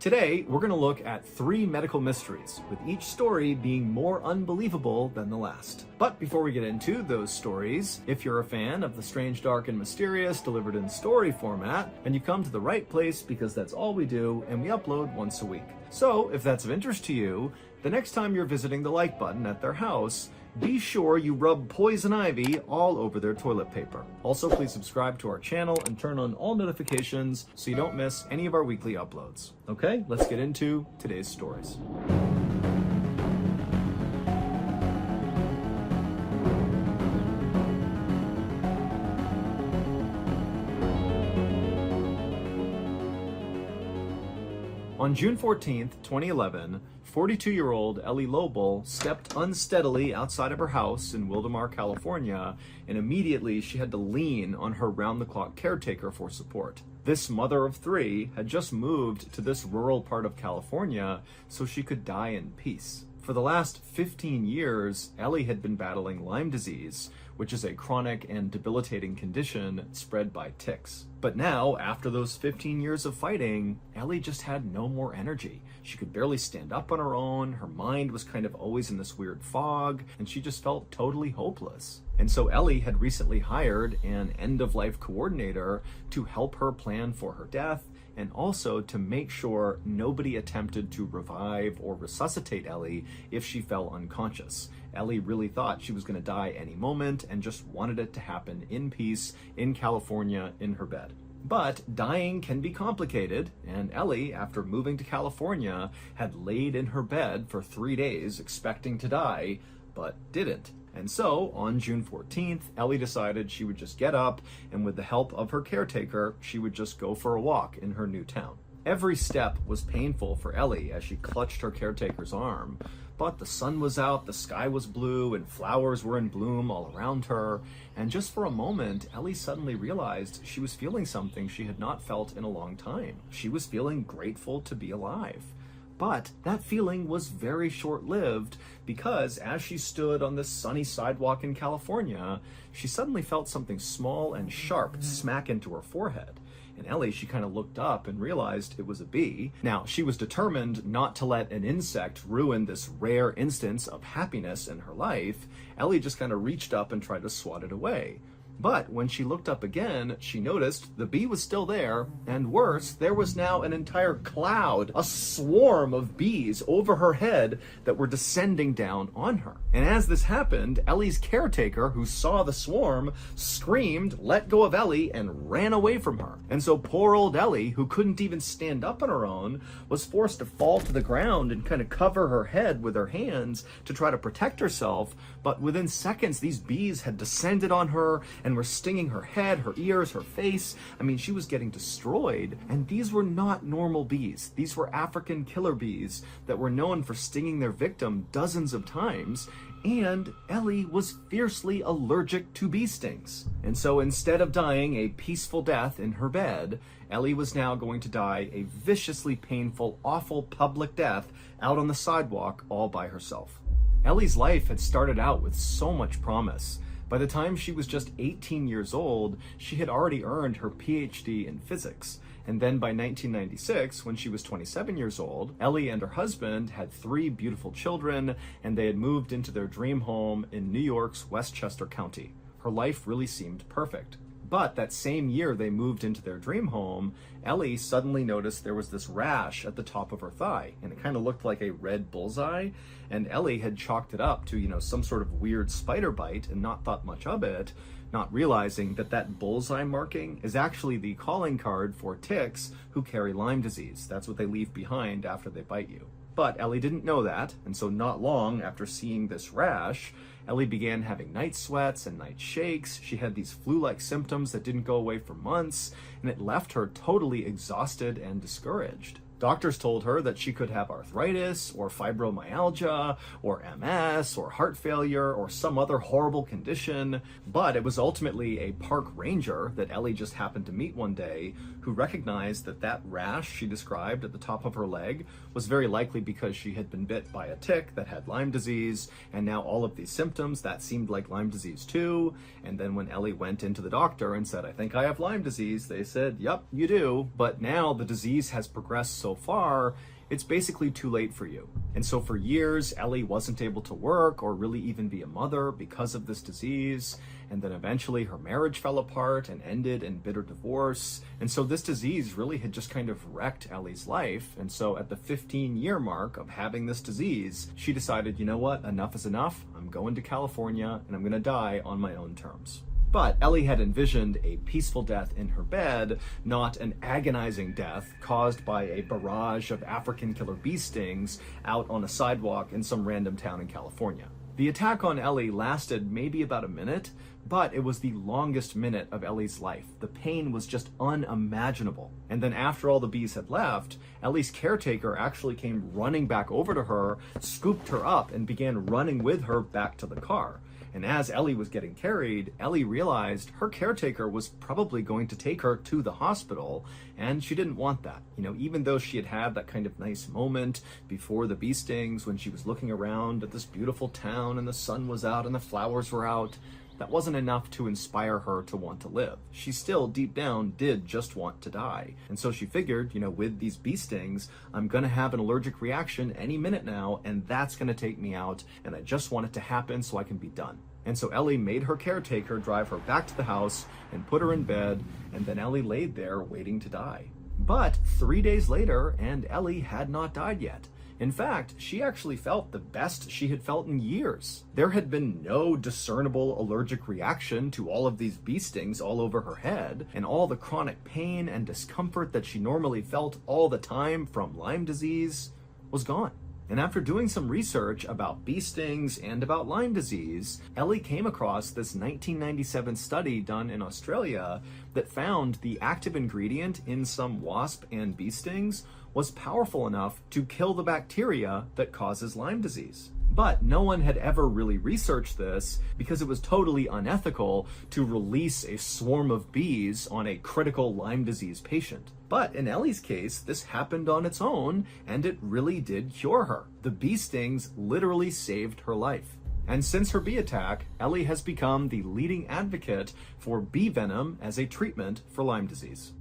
Today, we're going to look at 3 medical mysteries, with each story being more unbelievable than the last. But before we get into those stories, if you're a fan of the strange, dark, and mysterious delivered in story format, then you've come to the right place because that's all we do, and we upload once a week. So, if that's of interest to you, the next time you're visiting the like button at their house, be sure you rub poison ivy all over their toilet paper. Also, please subscribe to our channel and turn on all notifications so you don't miss any of our weekly uploads. Okay, let's get into today's stories. On June 14th, 2011, 42-year-old Ellie stepped unsteadily outside of her house in Wildomar, California, and immediately she had to lean on her round-the-clock caretaker for support. This mother of 3 had just moved to this rural part of California so she could die in peace. For the last 15 years, Ellie had been battling Lyme disease, which is a chronic and debilitating condition spread by ticks. But now, after those 15 years of fighting, Ellie just had no more energy. She could barely stand up on her own, her mind was kind of always in this weird fog, and she just felt totally hopeless. And so Ellie had recently hired an end-of-life coordinator to help her plan for her death, and also to make sure nobody attempted to revive or resuscitate Ellie if she fell unconscious. Ellie really thought she was going to die any moment and just wanted it to happen in peace in California in her bed. But dying can be complicated, and Ellie, after moving to California, had laid in her bed for 3 days expecting to die, but didn't. And so, on June 14th, Ellie decided she would just get up, and with the help of her caretaker, she would just go for a walk in her new town. Every step was painful for Ellie as she clutched her caretaker's arm, but the sun was out, the sky was blue, and flowers were in bloom all around her, and just for a moment, Ellie suddenly realized she was feeling something she had not felt in a long time. She was feeling grateful to be alive. But that feeling was very short-lived because as she stood on this sunny sidewalk in California, she suddenly felt something small and sharp smack into her forehead. And Ellie, she kind of looked up and realized it was a bee. Now, she was determined not to let an insect ruin this rare instance of happiness in her life. Ellie just kind of reached up and tried to swat it away. But when she looked up again, she noticed the bee was still there, and worse, there was now an entire cloud, a swarm of bees over her head that were descending down on her. And as this happened, Ellie's caretaker, who saw the swarm, screamed, let go of Ellie, and ran away from her. And so poor old Ellie, who couldn't even stand up on her own, was forced to fall to the ground and kind of cover her head with her hands to try to protect herself. But within seconds, these bees had descended on her and were stinging her head, her ears, her face. I mean, she was getting destroyed. And these were not normal bees. These were African killer bees that were known for stinging their victim dozens of times. And Ellie was fiercely allergic to bee stings. And so instead of dying a peaceful death in her bed, Ellie was now going to die a viciously painful, awful public death out on the sidewalk all by herself. Ellie's life had started out with so much promise. By the time she was just 18 years old, she had already earned her PhD in physics. And then by 1996, when she was 27 years old, Ellie and her husband had 3 beautiful children, and they had moved into their dream home in New York's Westchester County. Her life really seemed perfect. But that same year they moved into their dream home, Ellie suddenly noticed there was this rash at the top of her thigh, and it kind of looked like a red bullseye, and Ellie had chalked it up to, some sort of weird spider bite and not thought much of it, not realizing that that bullseye marking is actually the calling card for ticks who carry Lyme disease. That's what they leave behind after they bite you. But Ellie didn't know that, and so not long after seeing this rash, Ellie began having night sweats and night shakes. She had these flu-like symptoms that didn't go away for months, and it left her totally exhausted and discouraged. Doctors told her that she could have arthritis or fibromyalgia or MS or heart failure or some other horrible condition, but it was ultimately a park ranger that Ellie just happened to meet one day who recognized that that rash she described at the top of her leg was very likely because she had been bit by a tick that had Lyme disease, and now all of these symptoms, that seemed like Lyme disease too. And then when Ellie went into the doctor and said, "I think I have Lyme disease," they said, "Yep, you do, but now the disease has progressed so far, it's basically too late for you. And so for years, Ellie wasn't able to work or really even be a mother because of this disease. And then eventually her marriage fell apart and ended in bitter divorce. And so this disease really had just kind of wrecked Ellie's life. And so at the 15-year mark of having this disease, she decided, you know what, enough is enough. I'm going to California and I'm going to die on my own terms. But Ellie had envisioned a peaceful death in her bed, not an agonizing death caused by a barrage of African killer bee stings out on a sidewalk in some random town in California. The attack on Ellie lasted maybe about a minute, but it was the longest minute of Ellie's life. The pain was just unimaginable. And then after all the bees had left, Ellie's caretaker actually came running back over to her, scooped her up, and began running with her back to the car. And as Ellie was getting carried, Ellie realized her caretaker was probably going to take her to the hospital, and she didn't want that. Even though she had had that kind of nice moment before the bee stings when she was looking around at this beautiful town and the sun was out and the flowers were out, that wasn't enough to inspire her to want to live. She still, deep down, did just want to die. And so she figured, with these bee stings, I'm gonna have an allergic reaction any minute now, and that's gonna take me out, and I just want it to happen so I can be done. And so Ellie made her caretaker drive her back to the house and put her in bed, and then Ellie laid there waiting to die. But 3 days later, and Ellie had not died yet. In fact, she actually felt the best she had felt in years. There had been no discernible allergic reaction to all of these bee stings all over her head, and all the chronic pain and discomfort that she normally felt all the time from Lyme disease was gone. And after doing some research about bee stings and about Lyme disease, Ellie came across this 1997 study done in Australia that found the active ingredient in some wasp and bee stings was powerful enough to kill the bacteria that causes Lyme disease. But no one had ever really researched this because it was totally unethical to release a swarm of bees on a critical Lyme disease patient. But in Ellie's case, this happened on its own, and it really did cure her. The bee stings literally saved her life. And since her bee attack, Ellie has become the leading advocate for bee venom as a treatment for Lyme disease.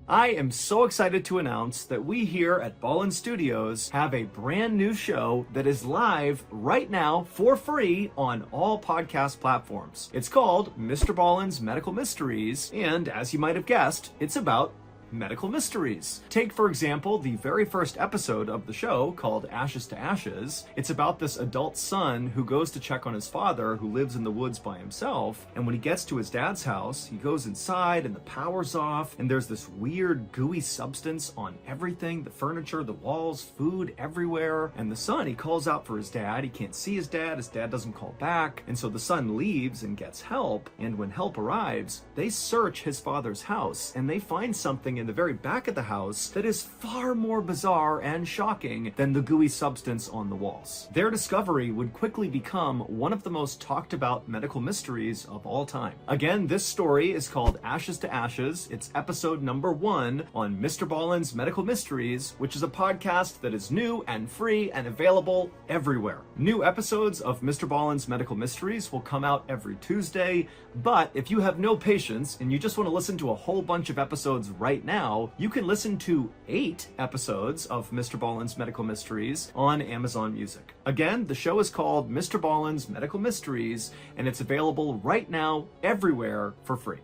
I am so excited to announce that we here at Mrballen Studios have a brand new show that is live right now for free on all podcast platforms. It's called Mrballen's Medical Mysteries, and as you might have guessed, it's about medical mysteries. Take, for example, the very first episode of the show called Ashes to Ashes. It's about this adult son who goes to check on his father who lives in the woods by himself. And when he gets to his dad's house, he goes inside and the power's off and there's this weird gooey substance on everything, the furniture, the walls, food everywhere. And the son, he calls out for his dad. He can't see his dad doesn't call back. And so the son leaves and gets help. And when help arrives, they search his father's house and they find something in the very back of the house that is far more bizarre and shocking than the gooey substance on the walls. Their discovery would quickly become one of the most talked about medical mysteries of all time. Again, this story is called Ashes to Ashes. It's episode number 1 on Mrballen's Medical Mysteries, which is a podcast that is new and free and available everywhere. New episodes of Mrballen's Medical Mysteries will come out every Tuesday, but if you have no patience and you just want to listen to a whole bunch of episodes right now, you can listen to 8 episodes of Mrballen's Medical Mysteries on Amazon Music. Again, the show is called Mrballen's Medical Mysteries, and it's available right now everywhere for free.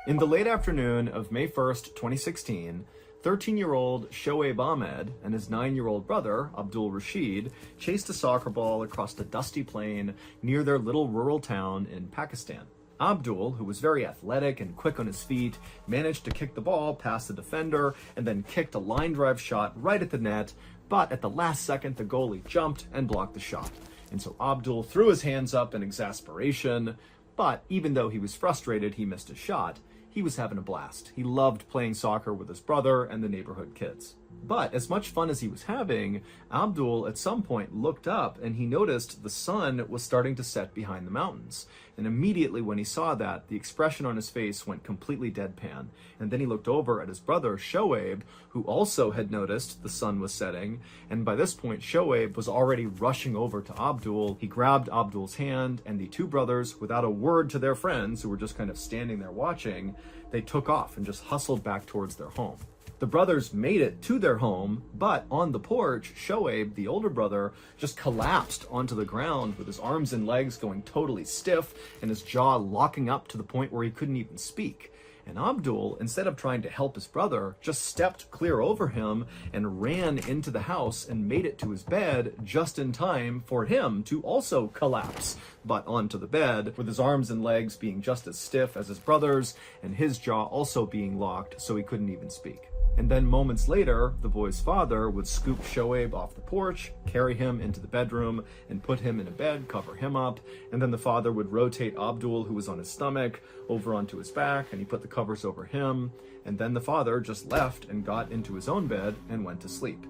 In the late afternoon of May 1st, 2016, 13-year-old Shoaib Ahmed and his 9-year-old brother, Abdul Rashid, chased a soccer ball across the dusty plain near their little rural town in Pakistan. Abdul, who was very athletic and quick on his feet, managed to kick the ball past the defender and then kicked a line drive shot right at the net, but at the last second, the goalie jumped and blocked the shot. And so Abdul threw his hands up in exasperation, but even though he was frustrated he missed a shot, he was having a blast. He loved playing soccer with his brother and the neighborhood kids. But as much fun as he was having, Abdul at some point looked up and he noticed the sun was starting to set behind the mountains. And immediately when he saw that, the expression on his face went completely deadpan. And then he looked over at his brother, Shoaib, who also had noticed the sun was setting. And by this point, Shoaib was already rushing over to Abdul. He grabbed Abdul's hand, and the two brothers, without a word to their friends, who were just kind of standing there watching, they took off and just hustled back towards their home. The brothers made it to their home, but on the porch, Shoaib, the older brother, just collapsed onto the ground with his arms and legs going totally stiff and his jaw locking up to the point where he couldn't even speak. And Abdul, instead of trying to help his brother, just stepped clear over him and ran into the house and made it to his bed just in time for him to also collapse, but onto the bed, with his arms and legs being just as stiff as his brother's and his jaw also being locked so he couldn't even speak. And then moments later, the boy's father would scoop Shoaib off the porch, carry him into the bedroom, and put him in a bed, cover him up. And then the father would rotate Abdul, who was on his stomach, over onto his back, and he put the covers over him. And then the father just left and got into his own bed and went to sleep.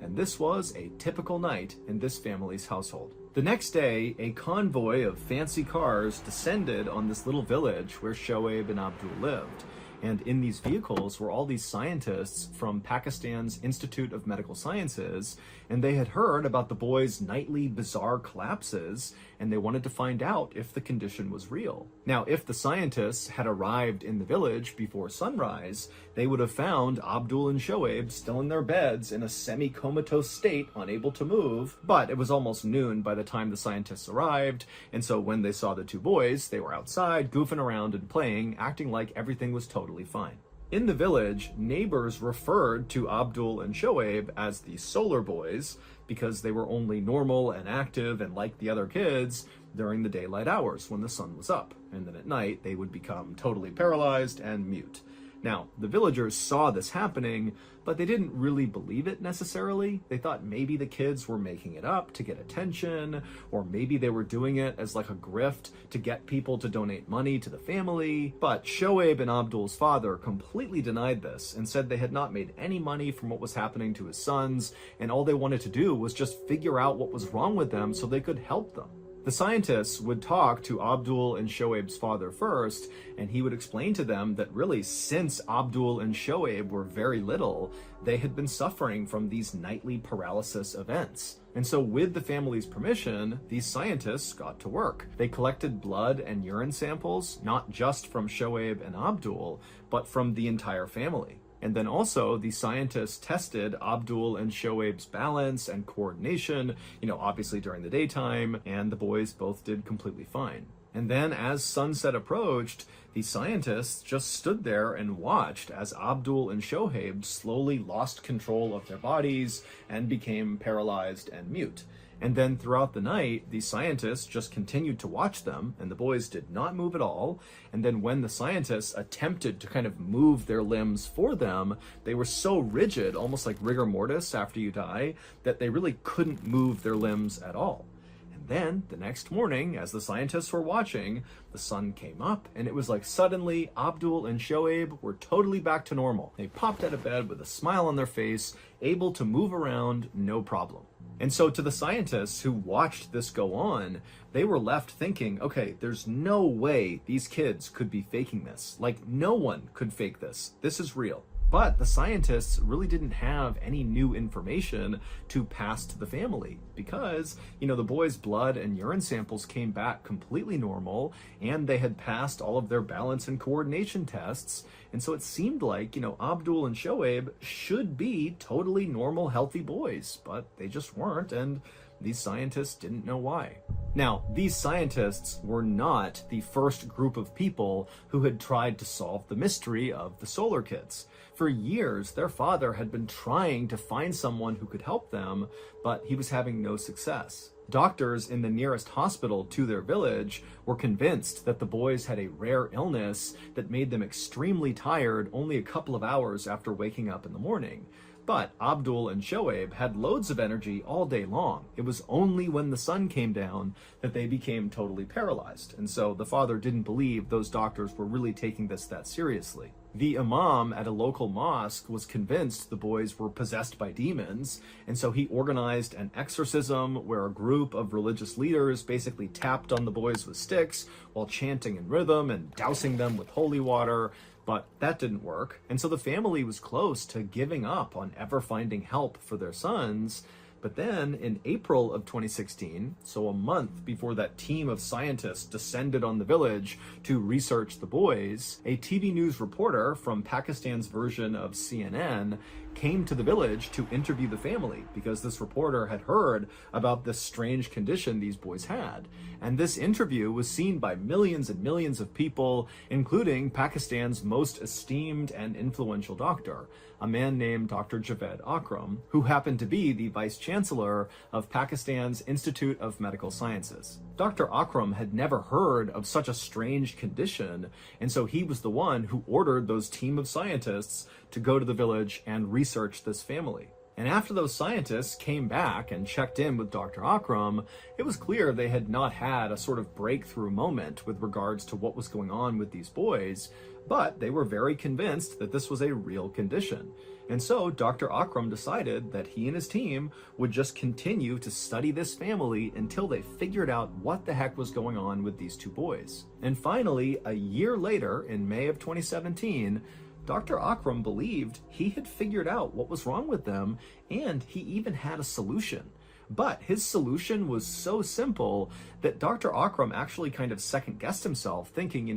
And this was a typical night in this family's household. The next day, a convoy of fancy cars descended on this little village where Shoaib and Abdul lived. And in these vehicles were all these scientists from Pakistan's Institute of Medical Sciences, and they had heard about the boy's nightly bizarre collapses, and they wanted to find out if the condition was real. Now, if the scientists had arrived in the village before sunrise, they would have found Abdul and Shoaib still in their beds in a semi-comatose state, unable to move. But it was almost noon by the time the scientists arrived, and so when they saw the two boys, they were outside, goofing around and playing, acting like everything was totally fine. In the village, neighbors referred to Abdul and Shoaib as the solar boys because they were only normal and active and like the other kids during the daylight hours when the sun was up. And then at night, they would become totally paralyzed and mute. Now, the villagers saw this happening, but they didn't really believe it necessarily. They thought maybe the kids were making it up to get attention, or maybe they were doing it as like a grift to get people to donate money to the family. But Shoaib and Abdul's father completely denied this and said they had not made any money from what was happening to his sons, and all they wanted to do was just figure out what was wrong with them so they could help them. The scientists would talk to Abdul and Shoaib's father first, and he would explain to them that really since Abdul and Shoaib were very little, they had been suffering from these nightly paralysis events. And so with the family's permission, these scientists got to work. They collected blood and urine samples, not just from Shoaib and Abdul, but from the entire family. And then also the scientists tested Abdul and Shoaib's balance and coordination, obviously during the daytime, and the boys both did completely fine. And then as sunset approached, the scientists just stood there and watched as Abdul and Shoaib slowly lost control of their bodies and became paralyzed and mute. And then throughout the night, the scientists just continued to watch them, and the boys did not move at all. And then when the scientists attempted to kind of move their limbs for them, they were so rigid, almost like rigor mortis after you die, that they really couldn't move their limbs at all. And then the next morning, as the scientists were watching, the sun came up, and it was like suddenly Abdul and Shoaib were totally back to normal. They popped out of bed with a smile on their face, able to move around, no problem. And so to the scientists who watched this go on, they were left thinking, okay, there's no way these kids could be faking this. Like, no one could fake this. This is real. But the scientists really didn't have any new information to pass to the family because, the boys' blood and urine samples came back completely normal, and they had passed all of their balance and coordination tests. And so it seemed like, Abdul and Shoaib should be totally normal, healthy boys, but they just weren't, and these scientists didn't know why. Now, these scientists were not the first group of people who had tried to solve the mystery of the solar kids. For years, their father had been trying to find someone who could help them, but he was having no success. Doctors in the nearest hospital to their village were convinced that the boys had a rare illness that made them extremely tired only a couple of hours after waking up in the morning. But Abdul and Shoaib had loads of energy all day long. It was only when the sun came down that they became totally paralyzed. And so the father didn't believe those doctors were really taking this that seriously. The imam at a local mosque was convinced the boys were possessed by demons, and so he organized an exorcism where a group of religious leaders basically tapped on the boys with sticks while chanting in rhythm and dousing them with holy water, but that didn't work. And so the family was close to giving up on ever finding help for their sons. But then in April of 2016, so a month before that team of scientists descended on the village to research the boys, a TV news reporter from Pakistan's version of CNN came to the village to interview the family because this reporter had heard about this strange condition these boys had. And this interview was seen by millions and millions of people, including Pakistan's most esteemed and influential doctor, a man named Dr. Javed Akram, who happened to be the vice chancellor of Pakistan's Institute of Medical Sciences. Dr. Akram had never heard of such a strange condition, and so he was the one who ordered those team of scientists to go to the village and research this family. And after those scientists came back and checked in with Dr. Akram, it was clear they had not had a sort of breakthrough moment with regards to what was going on with these boys, but they were very convinced that this was a real condition. And so Dr. Akram decided that he and his team would just continue to study this family until they figured out what the heck was going on with these two boys. And finally, a year later, in May of 2017, Dr. Akram believed he had figured out what was wrong with them, and he even had a solution. But his solution was so simple that Dr. Akram actually kind of second-guessed himself, thinking,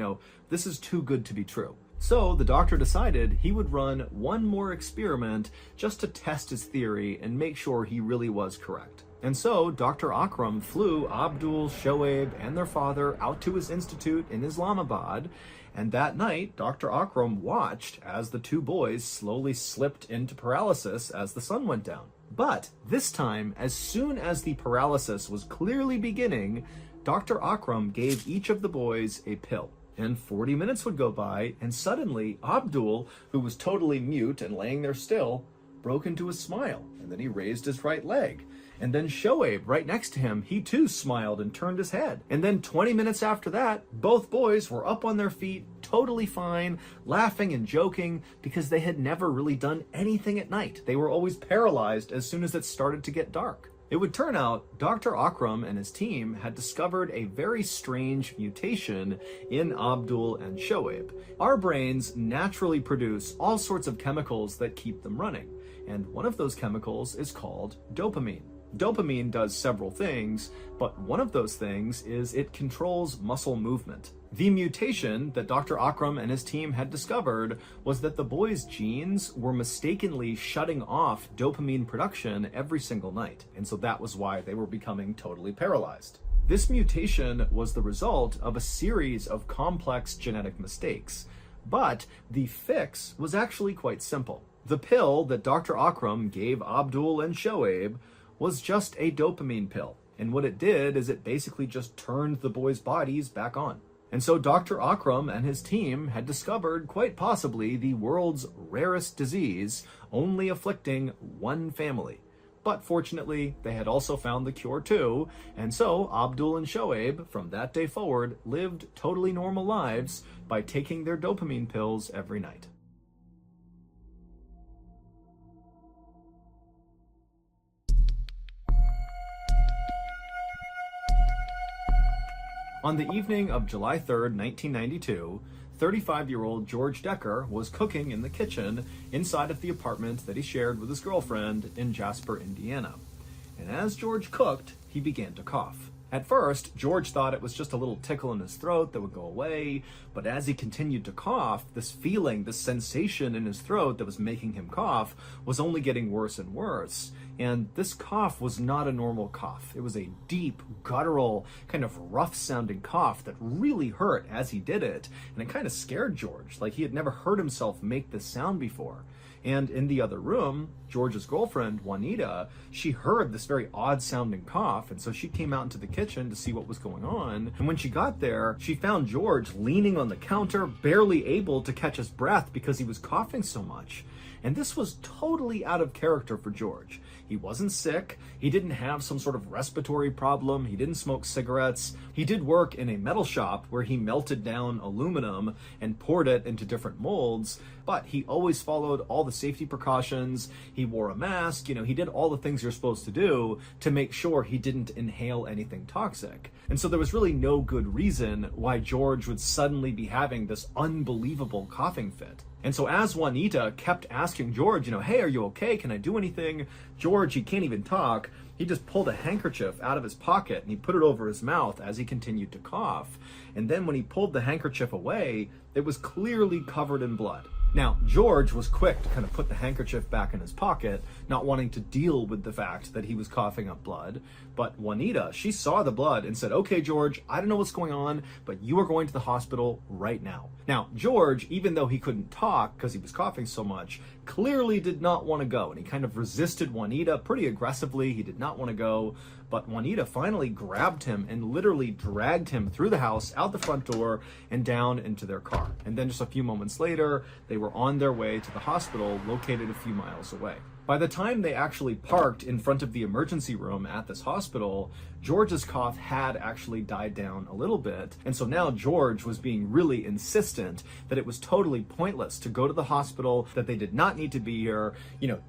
this is too good to be true. So the doctor decided he would run one more experiment just to test his theory and make sure he really was correct. And so Dr. Akram flew Abdul, Shoaib, and their father out to his institute in Islamabad, and that night, Dr. Akram watched as the two boys slowly slipped into paralysis as the sun went down. But this time, as soon as the paralysis was clearly beginning, Dr. Akram gave each of the boys a pill. And 40 minutes would go by, and suddenly Abdul, who was totally mute and laying there still, broke into a smile, and then he raised his right leg. And then Shoaib, right next to him, he too smiled and turned his head. And then 20 minutes after that, both boys were up on their feet, totally fine, laughing and joking, because they had never really done anything at night. They were always paralyzed as soon as it started to get dark. It would turn out Dr. Akram and his team had discovered a very strange mutation in Abdul and Shoaib. Our brains naturally produce all sorts of chemicals that keep them running, and one of those chemicals is called dopamine. Dopamine does several things, but one of those things is it controls muscle movement. The mutation that Dr. Akram and his team had discovered was that the boys' genes were mistakenly shutting off dopamine production every single night, and so that was why they were becoming totally paralyzed. This mutation was the result of a series of complex genetic mistakes, but the fix was actually quite simple. The pill that Dr. Akram gave Abdul and Shoaib was just a dopamine pill, and what it did is it basically just turned the boys' bodies back on. And so Dr. Akram and his team had discovered quite possibly the world's rarest disease, only afflicting one family. But fortunately, they had also found the cure too, and so Abdul and Shoaib, from that day forward, lived totally normal lives by taking their dopamine pills every night. On the evening of July 3rd, 1992, 35-year-old George Decker was cooking in the kitchen inside of the apartment that he shared with his girlfriend in Jasper, Indiana. And as George cooked, he began to cough. At first, George thought it was just a little tickle in his throat that would go away, but as he continued to cough, this feeling, this sensation in his throat that was making him cough was only getting worse and worse. And this cough was not a normal cough. It was a deep, guttural, kind of rough-sounding cough that really hurt as he did it, and it kind of scared George, like he had never heard himself make this sound before. And in the other room, George's girlfriend, Juanita, she heard this very odd-sounding cough, and so she came out into the kitchen to see what was going on. And when she got there, she found George leaning on the counter, barely able to catch his breath because he was coughing so much. And this was totally out of character for George. He wasn't sick, he didn't have some sort of respiratory problem, he didn't smoke cigarettes. He did work in a metal shop where he melted down aluminum and poured it into different molds, but he always followed all the safety precautions. He wore a mask, he did all the things you're supposed to do to make sure he didn't inhale anything toxic. And so there was really no good reason why George would suddenly be having this unbelievable coughing fit. And so as Juanita kept asking George, hey, are you okay? Can I do anything? George, he can't even talk. He just pulled a handkerchief out of his pocket and he put it over his mouth as he continued to cough. And then when he pulled the handkerchief away, it was clearly covered in blood. Now, George was quick to kind of put the handkerchief back in his pocket, not wanting to deal with the fact that he was coughing up blood. But Juanita, she saw the blood and said, okay, George, I don't know what's going on, but you are going to the hospital right now. Now, George, even though he couldn't talk because he was coughing so much, clearly did not want to go. And he kind of resisted Juanita pretty aggressively. He did not want to go. But Juanita finally grabbed him and literally dragged him through the house, out the front door, and down into their car. And then just a few moments later, they were on their way to the hospital located a few miles away. By the time they actually parked in front of the emergency room at this hospital, George's cough had actually died down a little bit. And so now George was being really insistent that it was totally pointless to go to the hospital, that they did not need to be here.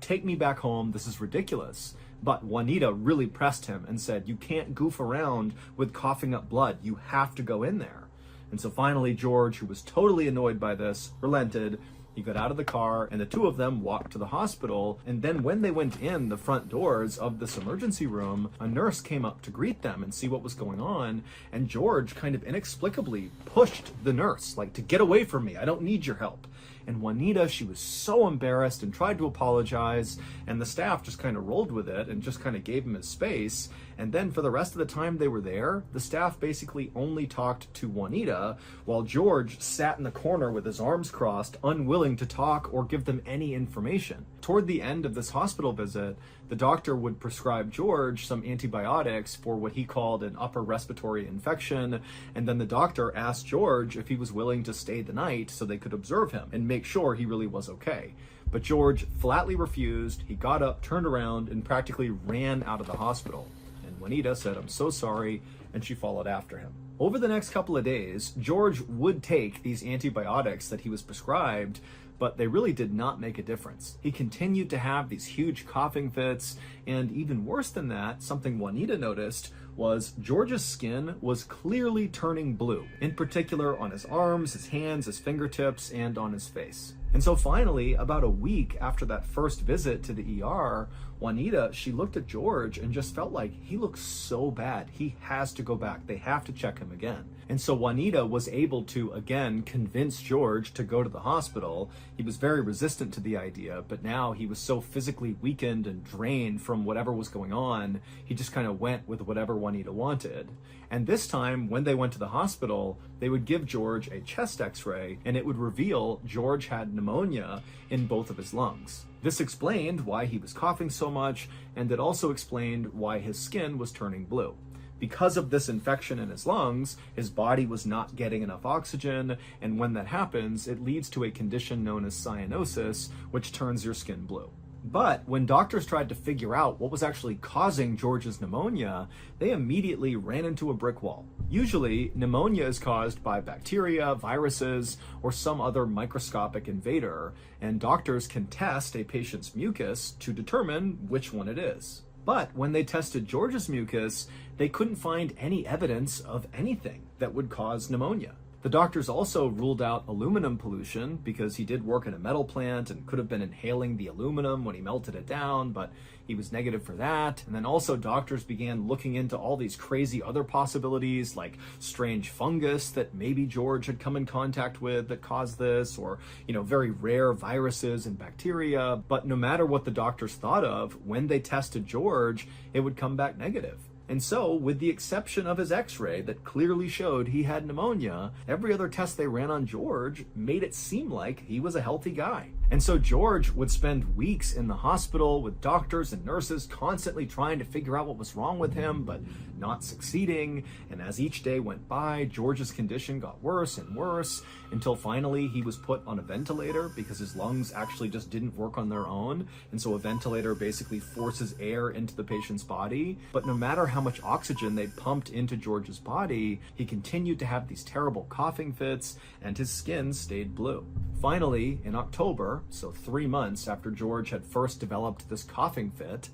Take me back home. This is ridiculous. But Juanita really pressed him and said, you can't goof around with coughing up blood. You have to go in there. And so finally, George, who was totally annoyed by this, relented. He got out of the car and the two of them walked to the hospital. And then when they went in the front doors of this emergency room, a nurse came up to greet them and see what was going on. And George kind of inexplicably pushed the nurse, like, to get away from me. I don't need your help. And Juanita, she was so embarrassed and tried to apologize, and the staff just kind of rolled with it and just kind of gave him his space. And then for the rest of the time they were there, the staff basically only talked to Juanita, while George sat in the corner with his arms crossed, unwilling to talk or give them any information. Toward the end of this hospital visit, the doctor would prescribe George some antibiotics for what he called an upper respiratory infection, and then the doctor asked George if he was willing to stay the night so they could observe him and make sure he really was okay. But George flatly refused. He got up, turned around, and practically ran out of the hospital. And Juanita said, I'm so sorry, and she followed after him. Over the next couple of days, George would take these antibiotics that he was prescribed, but they really did not make a difference. He continued to have these huge coughing fits, and even worse than that, something Juanita noticed was George's skin was clearly turning blue, in particular on his arms, his hands, his fingertips, and on his face. And so finally, about a week after that first visit to the ER, Juanita, she looked at George and just felt like he looks so bad. He has to go back. They have to check him again. And so Juanita was able to, again, convince George to go to the hospital. He was very resistant to the idea, but now he was so physically weakened and drained from whatever was going on, he just kind of went with whatever Juanita wanted. And this time, when they went to the hospital, they would give George a chest x-ray, and it would reveal George had pneumonia in both of his lungs. This explained why he was coughing so much, and it also explained why his skin was turning blue. Because of this infection in his lungs, his body was not getting enough oxygen, and when that happens, it leads to a condition known as cyanosis, which turns your skin blue. But when doctors tried to figure out what was actually causing George's pneumonia, they immediately ran into a brick wall. Usually, pneumonia is caused by bacteria, viruses, or some other microscopic invader, and doctors can test a patient's mucus to determine which one it is. But when they tested George's mucus, they couldn't find any evidence of anything that would cause pneumonia. The doctors also ruled out aluminum pollution because he did work in a metal plant and could have been inhaling the aluminum when he melted it down, but he was negative for that. And then also doctors began looking into all these crazy other possibilities, like strange fungus that maybe George had come in contact with that caused this, or, very rare viruses and bacteria. But no matter what the doctors thought of, when they tested George, it would come back negative. And so, with the exception of his x-ray that clearly showed he had pneumonia, every other test they ran on George made it seem like he was a healthy guy. And so George would spend weeks in the hospital with doctors and nurses constantly trying to figure out what was wrong with him, but not succeeding. And as each day went by, George's condition got worse and worse until finally he was put on a ventilator because his lungs actually just didn't work on their own. And so a ventilator basically forces air into the patient's body. But no matter how much oxygen they pumped into George's body, he continued to have these terrible coughing fits and his skin stayed blue. Finally, in October, so 3 months after George had first developed this coughing fit,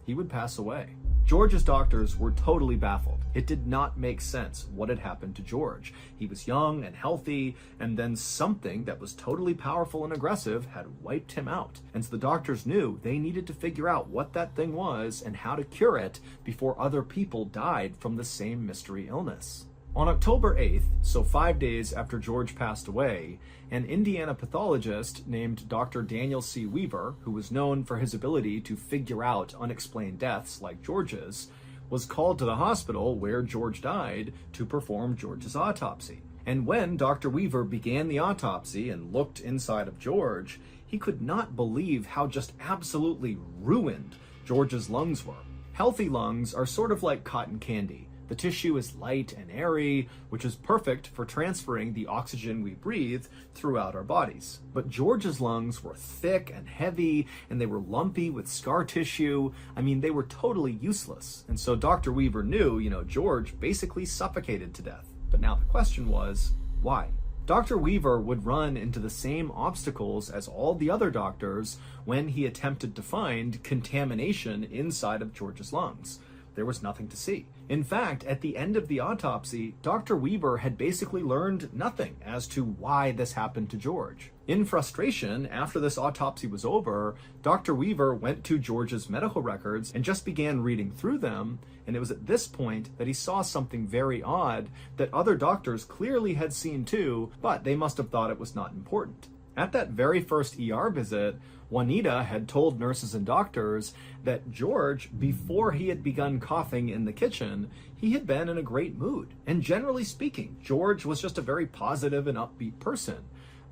he would pass away. George's doctors were totally baffled. It did not make sense what had happened to George. He was young and healthy, and then something that was totally powerful and aggressive had wiped him out. And so the doctors knew they needed to figure out what that thing was and how to cure it before other people died from the same mystery illness. On October 8th, so 5 days after George passed away, an Indiana pathologist named Dr. Daniel C. Weaver, who was known for his ability to figure out unexplained deaths like George's, was called to the hospital where George died to perform George's autopsy. And when Dr. Weaver began the autopsy and looked inside of George, he could not believe how just absolutely ruined George's lungs were. Healthy lungs are sort of like cotton candy. The tissue is light and airy, which is perfect for transferring the oxygen we breathe throughout our bodies. But George's lungs were thick and heavy, and they were lumpy with scar tissue. I mean, they were totally useless. And so Dr. Weaver knew, George basically suffocated to death. But now the question was, why? Dr. Weaver would run into the same obstacles as all the other doctors when he attempted to find contamination inside of George's lungs. There was nothing to see. In fact, at the end of the autopsy, Dr. Weaver had basically learned nothing as to why this happened to George. In frustration, after this autopsy was over, Dr. Weaver went to George's medical records and just began reading through them, and it was at this point that he saw something very odd that other doctors clearly had seen too, but they must have thought it was not important. At that very first ER visit, Juanita had told nurses and doctors that George, before he had begun coughing in the kitchen, he had been in a great mood. And generally speaking, George was just a very positive and upbeat person.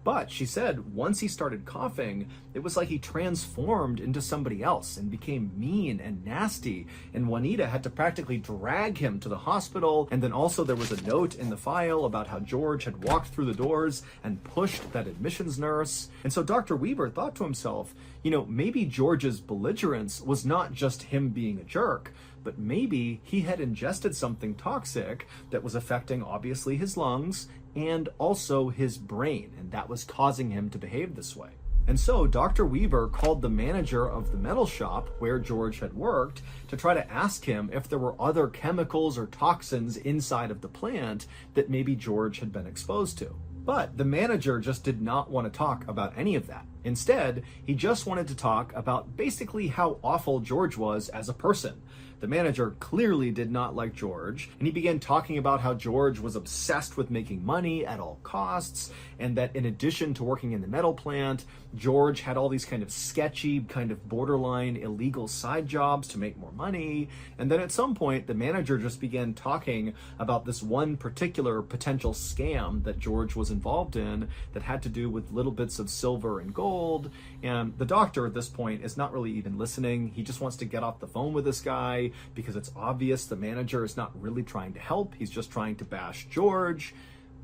But she said once he started coughing, it was like he transformed into somebody else and became mean and nasty. And Juanita had to practically drag him to the hospital. And then also there was a note in the file about how George had walked through the doors and pushed that admissions nurse. And so Dr. Weaver thought to himself, maybe George's belligerence was not just him being a jerk, but maybe he had ingested something toxic that was affecting obviously his lungs and also his brain, and that was causing him to behave this way. And so Dr. Weaver called the manager of the metal shop where George had worked to try to ask him if there were other chemicals or toxins inside of the plant that maybe George had been exposed to. But the manager just did not want to talk about any of that. Instead, he just wanted to talk about basically how awful George was as a person. The manager clearly did not like George, and he began talking about how George was obsessed with making money at all costs, and that in addition to working in the metal plant, George had all these kind of sketchy, kind of borderline illegal side jobs to make more money. And then at some point, the manager just began talking about this one particular potential scam that George was involved in that had to do with little bits of silver and gold. And the doctor at this point is not really even listening. He just wants to get off the phone with this guy because it's obvious the manager is not really trying to help. He's just trying to bash George.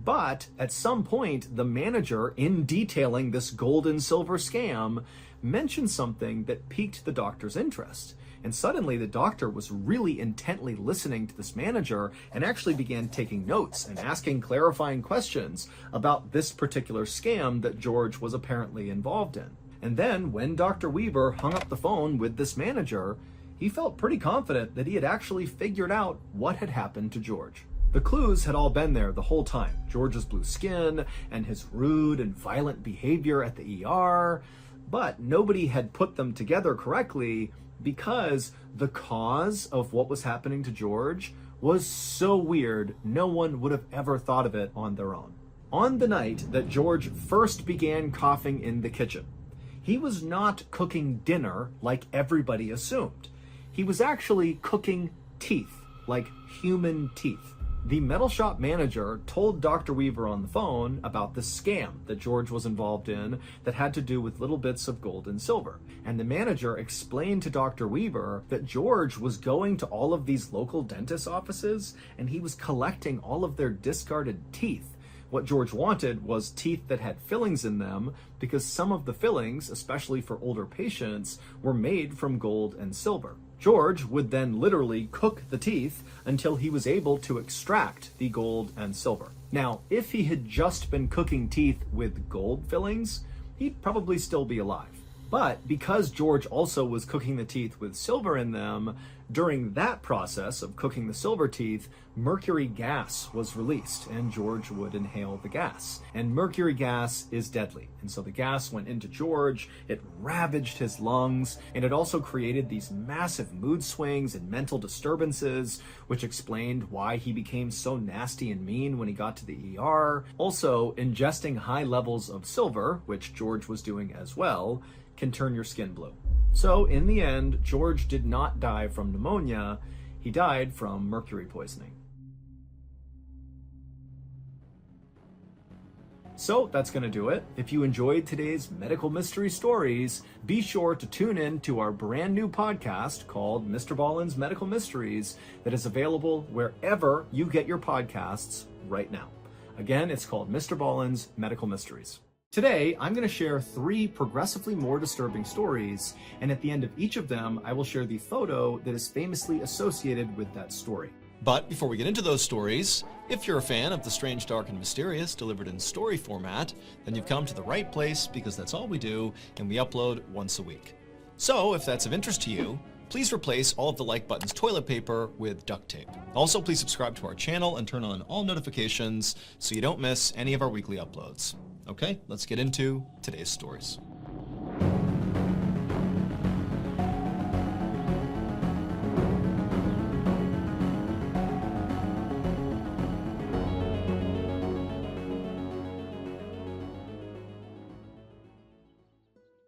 But at some point, the manager, in detailing this gold and silver scam, mentioned something that piqued the doctor's interest. And suddenly the doctor was really intently listening to this manager and actually began taking notes and asking clarifying questions about this particular scam that George was apparently involved in. And then when Dr. Weaver hung up the phone with this manager, he felt pretty confident that he had actually figured out what had happened to George. The clues had all been there the whole time. George's blue skin and his rude and violent behavior at the ER, but nobody had put them together correctly because the cause of what was happening to George was so weird, no one would have ever thought of it on their own. On the night that George first began coughing in the kitchen, he was not cooking dinner like everybody assumed. He was actually cooking teeth, like human teeth. The metal shop manager told Dr. Weaver on the phone about the scam that George was involved in that had to do with little bits of gold and silver. And the manager explained to Dr. Weaver that George was going to all of these local dentist offices and he was collecting all of their discarded teeth. What George wanted was teeth that had fillings in them because some of the fillings, especially for older patients, were made from gold and silver. George would then literally cook the teeth until he was able to extract the gold and silver. Now, if he had just been cooking teeth with gold fillings, he'd probably still be alive. But because George also was cooking the teeth with silver in them, during that process of cooking the silver teeth, mercury gas was released and George would inhale the gas. And mercury gas is deadly. And so the gas went into George, it ravaged his lungs, and it also created these massive mood swings and mental disturbances, which explained why he became so nasty and mean when he got to the ER. Also, ingesting high levels of silver, which George was doing as well, can turn your skin blue. So in the end, George did not die from pneumonia, he died from mercury poisoning. So that's going to do it. If you enjoyed today's medical mystery stories, be sure to tune in to our brand new podcast called Mrballen's Medical Mysteries that is available wherever you get your podcasts right now. Again, it's called Mrballen's Medical Mysteries. Today, I'm going to share 3 progressively more disturbing stories, and at the end of each of them, I will share the photo that is famously associated with that story. But before we get into those stories, if you're a fan of the strange, dark, and mysterious delivered in story format, then you've come to the right place because that's all we do, and we upload once a week. So if that's of interest to you, please replace all of the like button's toilet paper with duct tape. Also, please subscribe to our channel and turn on all notifications so you don't miss any of our weekly uploads. Okay, let's get into today's stories.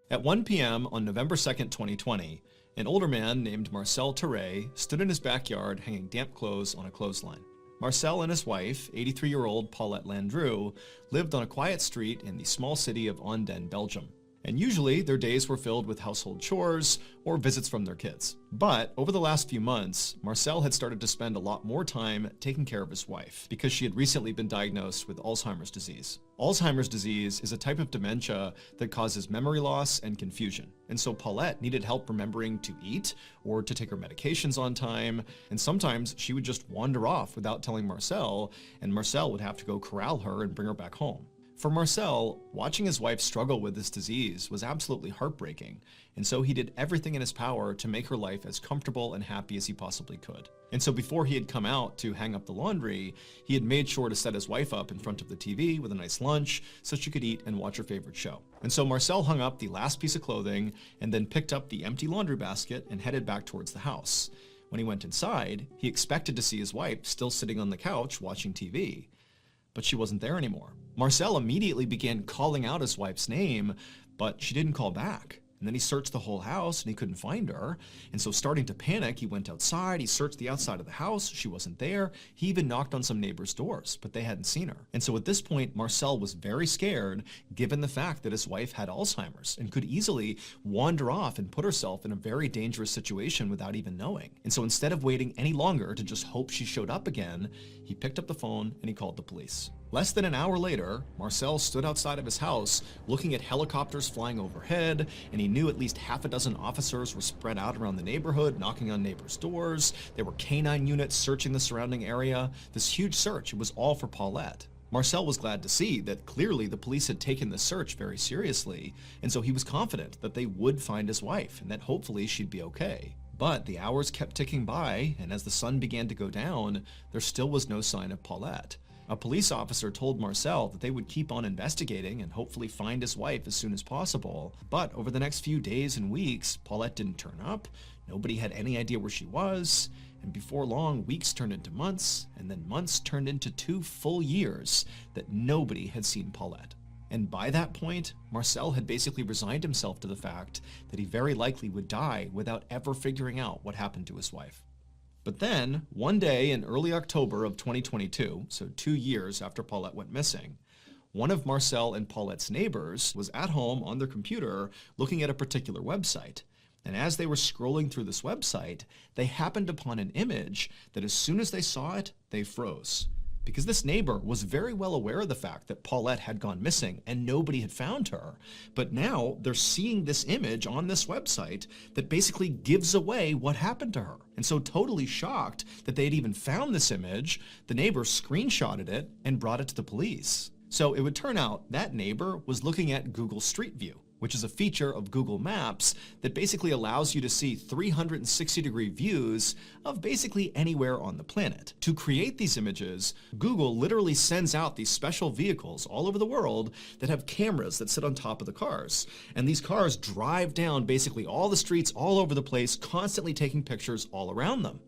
At 1 p.m. on November 2nd, 2020, an older man named Marcel Terray stood in his backyard hanging damp clothes on a clothesline. Marcel and his wife, 83-year-old Paulette Landru, lived on a quiet street in the small city of Anden, Belgium. And usually their days were filled with household chores or visits from their kids. But over the last few months, Marcel had started to spend a lot more time taking care of his wife because she had recently been diagnosed with Alzheimer's disease. Alzheimer's disease is a type of dementia that causes memory loss and confusion. And so Paulette needed help remembering to eat or to take her medications on time. And sometimes she would just wander off without telling Marcel, and Marcel would have to go corral her and bring her back home. For Marcel, watching his wife struggle with this disease was absolutely heartbreaking, and so he did everything in his power to make her life as comfortable and happy as he possibly could. And so before he had come out to hang up the laundry, he had made sure to set his wife up in front of the TV with a nice lunch so she could eat and watch her favorite show. And so Marcel hung up the last piece of clothing and then picked up the empty laundry basket and headed back towards the house. When he went inside, he expected to see his wife still sitting on the couch watching TV. But she wasn't there anymore. Marcel immediately began calling out his wife's name, but she didn't call back. And then he searched the whole house and he couldn't find her. And so starting to panic, he went outside, he searched the outside of the house, she wasn't there. He even knocked on some neighbors' doors, but they hadn't seen her. And so at this point, Marcel was very scared, given the fact that his wife had Alzheimer's and could easily wander off and put herself in a very dangerous situation without even knowing. And so instead of waiting any longer to just hope she showed up again, he picked up the phone and he called the police. Less than an hour later, Marcel stood outside of his house looking at helicopters flying overhead, and he knew at least half a dozen officers were spread out around the neighborhood, knocking on neighbors' doors. There were canine units searching the surrounding area. This huge search, it was all for Paulette. Marcel was glad to see that clearly the police had taken the search very seriously, and so he was confident that they would find his wife and that hopefully she'd be okay. But the hours kept ticking by, and as the sun began to go down, there still was no sign of Paulette. A police officer told Marcel that they would keep on investigating and hopefully find his wife as soon as possible. But over the next few days and weeks, Paulette didn't turn up, nobody had any idea where she was, and before long, weeks turned into months, and then months turned into 2 full years that nobody had seen Paulette. And by that point, Marcel had basically resigned himself to the fact that he very likely would die without ever figuring out what happened to his wife. But then, one day in early October of 2022, so 2 years after Paulette went missing, one of Marcel and Paulette's neighbors was at home on their computer looking at a particular website. And as they were scrolling through this website, they happened upon an image that as soon as they saw it, they froze. Because this neighbor was very well aware of the fact that Paulette had gone missing and nobody had found her. But now they're seeing this image on this website that basically gives away what happened to her. And so totally shocked that they had even found this image, the neighbor screenshotted it and brought it to the police. So it would turn out that neighbor was looking at Google Street View, which is a feature of Google Maps that basically allows you to see 360-degree views of basically anywhere on the planet. To create these images, Google literally sends out these special vehicles all over the world that have cameras that sit on top of the cars. And these cars drive down basically all the streets all over the place, constantly taking pictures all around them.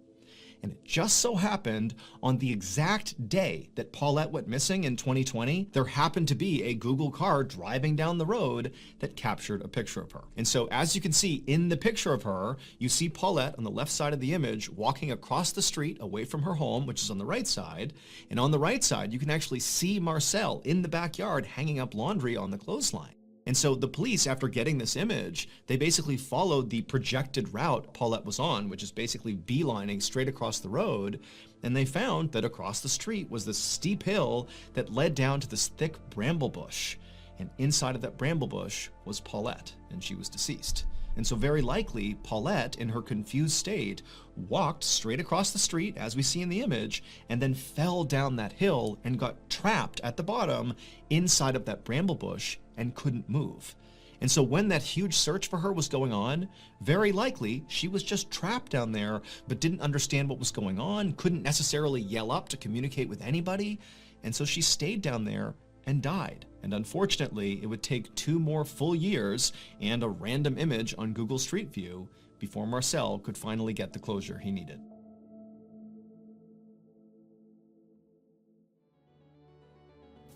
And it just so happened on the exact day that Paulette went missing in 2020, there happened to be a Google car driving down the road that captured a picture of her. And so as you can see in the picture of her, you see Paulette on the left side of the image walking across the street away from her home, which is on the right side. And on the right side, you can actually see Marcel in the backyard hanging up laundry on the clothesline. And so the police, after getting this image, they basically followed the projected route Paulette was on, which is basically beelining straight across the road. And they found that across the street was this steep hill that led down to this thick bramble bush. And inside of that bramble bush was Paulette, and she was deceased. And so very likely, Paulette, in her confused state, walked straight across the street, as we see in the image, and then fell down that hill and got trapped at the bottom inside of that bramble bush and couldn't move. And so when that huge search for her was going on, very likely she was just trapped down there, but didn't understand what was going on, couldn't necessarily yell up to communicate with anybody. And so she stayed down there and died. And unfortunately, it would take 2 more full years and a random image on Google Street View before Marcel could finally get the closure he needed.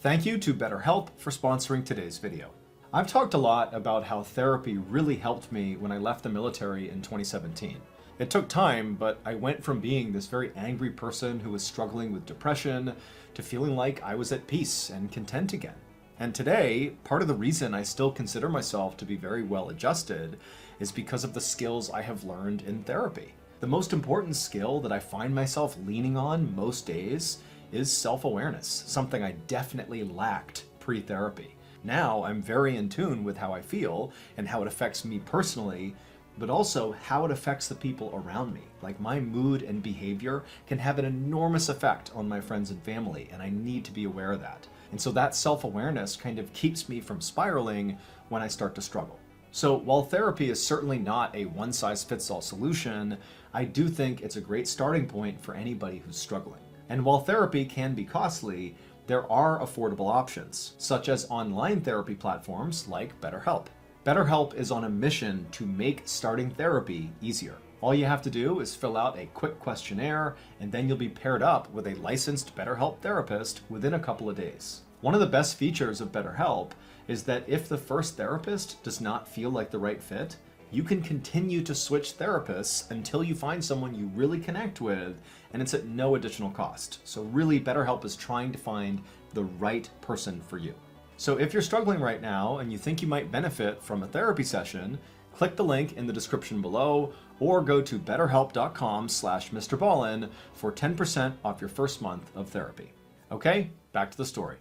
Thank you to BetterHelp for sponsoring today's video. I've talked a lot about how therapy really helped me when I left the military in 2017. It took time, but I went from being this very angry person who was struggling with depression to feeling like I was at peace and content again. And today, part of the reason I still consider myself to be very well adjusted is because of the skills I have learned in therapy. The most important skill that I find myself leaning on most days is self-awareness, something I definitely lacked pre-therapy. Now I'm very in tune with how I feel and how it affects me personally, but also how it affects the people around me. Like my mood and behavior can have an enormous effect on my friends and family, and I need to be aware of that. And so that self-awareness kind of keeps me from spiraling when I start to struggle. So while therapy is certainly not a one-size-fits-all solution, I do think it's a great starting point for anybody who's struggling. And while therapy can be costly, there are affordable options, such as online therapy platforms like BetterHelp. BetterHelp is on a mission to make starting therapy easier. All you have to do is fill out a quick questionnaire, and then you'll be paired up with a licensed BetterHelp therapist within a couple of days. One of the best features of BetterHelp is that if the first therapist does not feel like the right fit, you can continue to switch therapists until you find someone you really connect with, and it's at no additional cost. So really, BetterHelp is trying to find the right person for you. So if you're struggling right now and you think you might benefit from a therapy session, click the link in the description below or go to betterhelp.com/Mrballen for 10% off your first month of therapy. Okay, back to the story.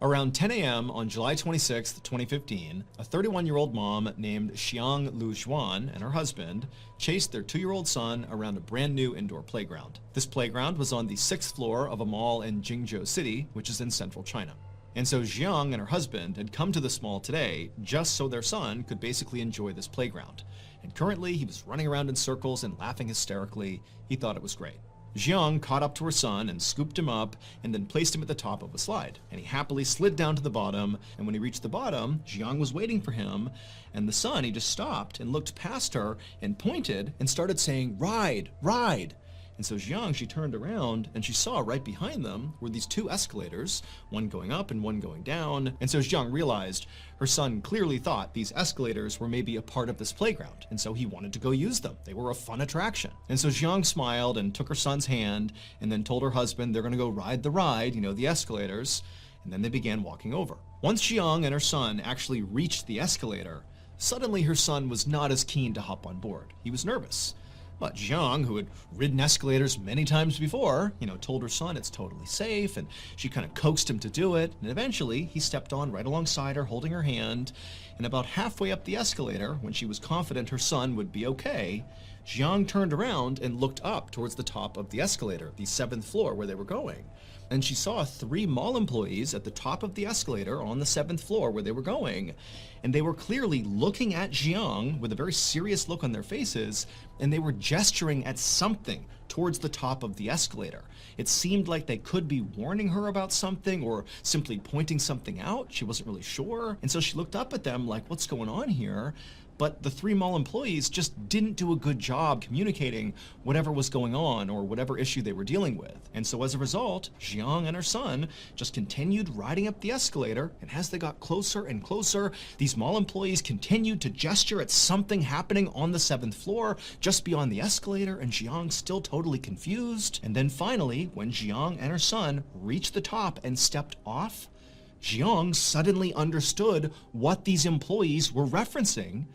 Around 10 a.m. on July 26, 2015, a 31-year-old mom named Xiang Lu Xuan and her husband chased their 2-year-old son around a brand new indoor playground. This playground was on the 6th floor of a mall in Jingzhou City, which is in central China. And so Xiang and her husband had come to this mall today just so their son could basically enjoy this playground. And currently he was running around in circles and laughing hysterically. He thought it was great. Xiang caught up to her son and scooped him up and then placed him at the top of a slide. And he happily slid down to the bottom, and when he reached the bottom, Xiang was waiting for him, and the son, he just stopped and looked past her and pointed and started saying, "Ride, ride." And so Jiang, she turned around and she saw right behind them were these two escalators, one going up and one going down. And so Jiang realized her son clearly thought these escalators were maybe a part of this playground, and so he wanted to go use them. They were a fun attraction. And so Jiang smiled and took her son's hand and then told her husband they're going to go ride the ride, the escalators, and then they began walking over. Once Jiang and her son actually reached the escalator, suddenly her son was not as keen to hop on board. He was nervous. But Jiang, who had ridden escalators many times before, told her son it's totally safe, and she kind of coaxed him to do it, and eventually he stepped on right alongside her, holding her hand, and about halfway up the escalator, when she was confident her son would be okay, Jiang turned around and looked up towards the top of the escalator, the 7th floor where they were going. And she saw 3 mall employees at the top of the escalator on the 7th floor where they were going. And they were clearly looking at Jiang with a very serious look on their faces, and they were gesturing at something towards the top of the escalator. It seemed like they could be warning her about something or simply pointing something out. She wasn't really sure. And so she looked up at them like, what's going on here? But the 3 mall employees just didn't do a good job communicating whatever was going on or whatever issue they were dealing with. And so as a result, Jiang and her son just continued riding up the escalator, and as they got closer and closer, these mall employees continued to gesture at something happening on the 7th floor just beyond the escalator, and Jiang still totally confused. And then finally, when Jiang and her son reached the top and stepped off, Jiang suddenly understood what these employees were referencing.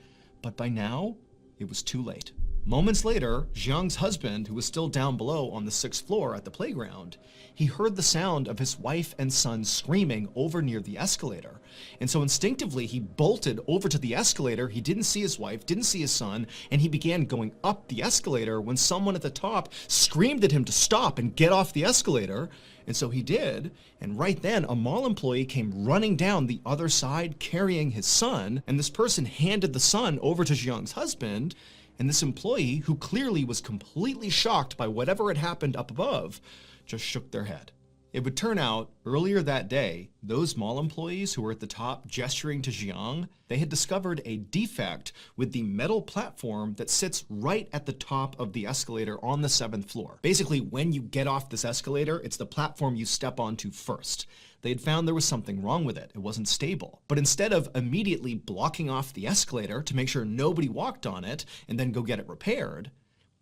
But by now, it was too late. Moments later, Jiang's husband, who was still down below on the 6th floor at the playground, he heard the sound of his wife and son screaming over near the escalator. And so instinctively, he bolted over to the escalator. He didn't see his wife, didn't see his son, and he began going up the escalator when someone at the top screamed at him to stop and get off the escalator. And so he did, and right then a mall employee came running down the other side carrying his son, and this person handed the son over to Jiang's husband, and this employee, who clearly was completely shocked by whatever had happened up above, just shook their head. It would turn out, earlier that day, those mall employees who were at the top gesturing to Jiang, they had discovered a defect with the metal platform that sits right at the top of the escalator on the 7th floor. Basically, when you get off this escalator, it's the platform you step onto first. They had found there was something wrong with it. It wasn't stable. But instead of immediately blocking off the escalator to make sure nobody walked on it and then go get it repaired,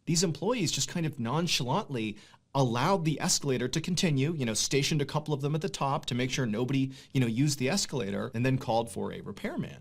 these employees just kind of nonchalantly allowed the escalator to continue, stationed a couple of them at the top to make sure nobody, used the escalator, and then called for a repairman.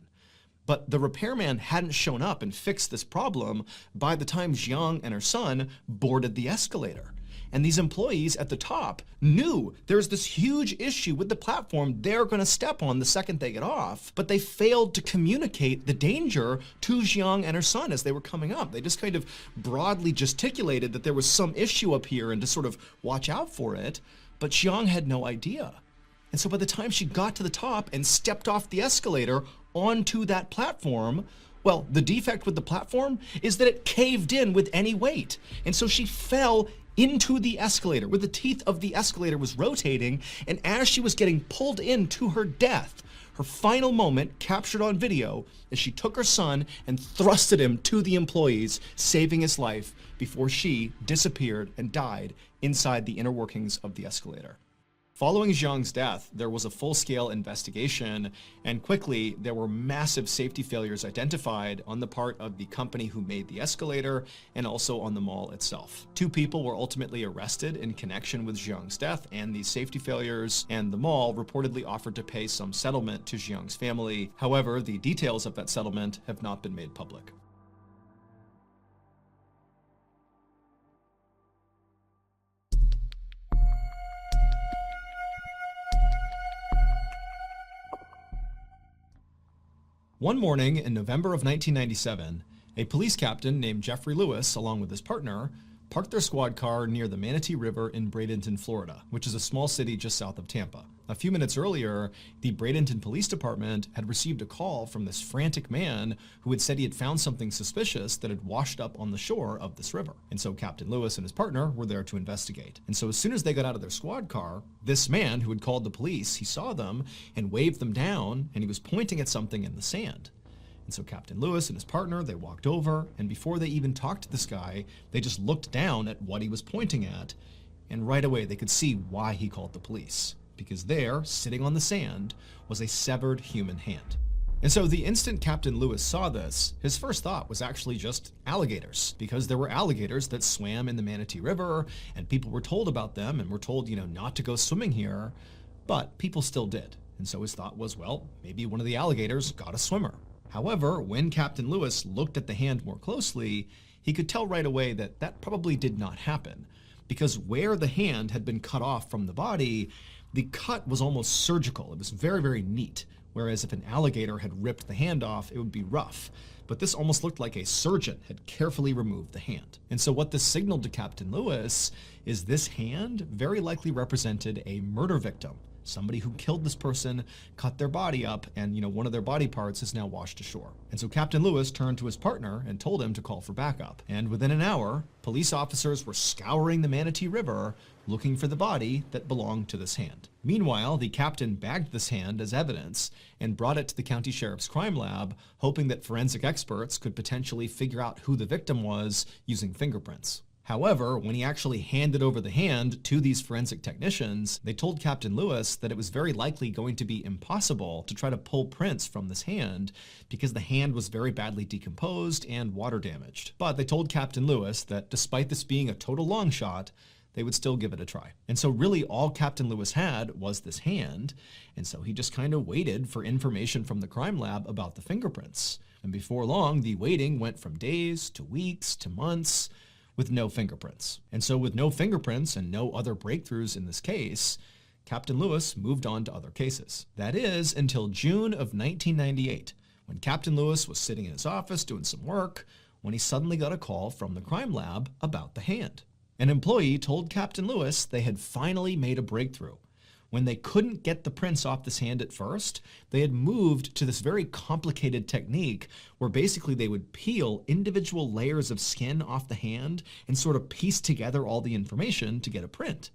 But the repairman hadn't shown up and fixed this problem by the time Jiang and her son boarded the escalator. And these employees at the top knew there's this huge issue with the platform they're going to step on the second they get off, but they failed to communicate the danger to Jiang and her son as they were coming up. They just kind of broadly gesticulated that there was some issue up here and to sort of watch out for it, but Jiang had no idea. And so by the time she got to the top and stepped off the escalator onto that platform, well, the defect with the platform is that it caved in with any weight. And so she fell into the escalator, where the teeth of the escalator was rotating, and as she was getting pulled in to her death, her final moment captured on video as she took her son and thrusted him to the employees, saving his life before she disappeared and died inside the inner workings of the escalator. Following Jiang's death, there was a full-scale investigation, and quickly there were massive safety failures identified on the part of the company who made the escalator and also on the mall itself. 2 people were ultimately arrested in connection with Jiang's death and these safety failures, and the mall reportedly offered to pay some settlement to Jiang's family. However, the details of that settlement have not been made public. One morning in November of 1997, a police captain named Jeffrey Lewis, along with his partner, parked their squad car near the Manatee River in Bradenton, Florida, which is a small city just south of Tampa. A few minutes earlier, the Bradenton Police Department had received a call from this frantic man who had said he had found something suspicious that had washed up on the shore of this river. And so Captain Lewis and his partner were there to investigate. And so as soon as they got out of their squad car, this man who had called the police, he saw them and waved them down, and he was pointing at something in the sand. And so Captain Lewis and his partner, they walked over, and before they even talked to this guy, they just looked down at what he was pointing at, and right away they could see why he called the police. Because there, sitting on the sand, was a severed human hand. And so the instant Captain Lewis saw this, his first thought was actually just alligators, because there were alligators that swam in the Manatee River, and people were told about them and were told, not to go swimming here, but people still did. And so his thought was, well, maybe one of the alligators got a swimmer. However, when Captain Lewis looked at the hand more closely, he could tell right away that that probably did not happen, because where the hand had been cut off from the body, the cut was almost surgical. It was very, very neat. Whereas if an alligator had ripped the hand off, it would be rough. But this almost looked like a surgeon had carefully removed the hand. And so what this signaled to Captain Lewis is this hand very likely represented a murder victim. Somebody who killed this person, cut their body up, and one of their body parts is now washed ashore. And so Captain Lewis turned to his partner and told him to call for backup. And within an hour, police officers were scouring the Manatee River looking for the body that belonged to this hand. Meanwhile, the captain bagged this hand as evidence and brought it to the county sheriff's crime lab, hoping that forensic experts could potentially figure out who the victim was using fingerprints. However, when he actually handed over the hand to these forensic technicians, they told Captain Lewis that it was very likely going to be impossible to try to pull prints from this hand because the hand was very badly decomposed and water damaged. But they told Captain Lewis that despite this being a total long shot, they would still give it a try. And so really all Captain Lewis had was this hand, and so he just kind of waited for information from the crime lab about the fingerprints. And before long, the waiting went from days to weeks to months, with no fingerprints. And so with no fingerprints and no other breakthroughs in this case, Captain Lewis moved on to other cases. That is until June of 1998, when Captain Lewis was sitting in his office doing some work, when he suddenly got a call from the crime lab about the hand. An employee told Captain Lewis they had finally made a breakthrough. When they couldn't get the prints off this hand at first, they had moved to this very complicated technique where basically they would peel individual layers of skin off the hand and sort of piece together all the information to get a print.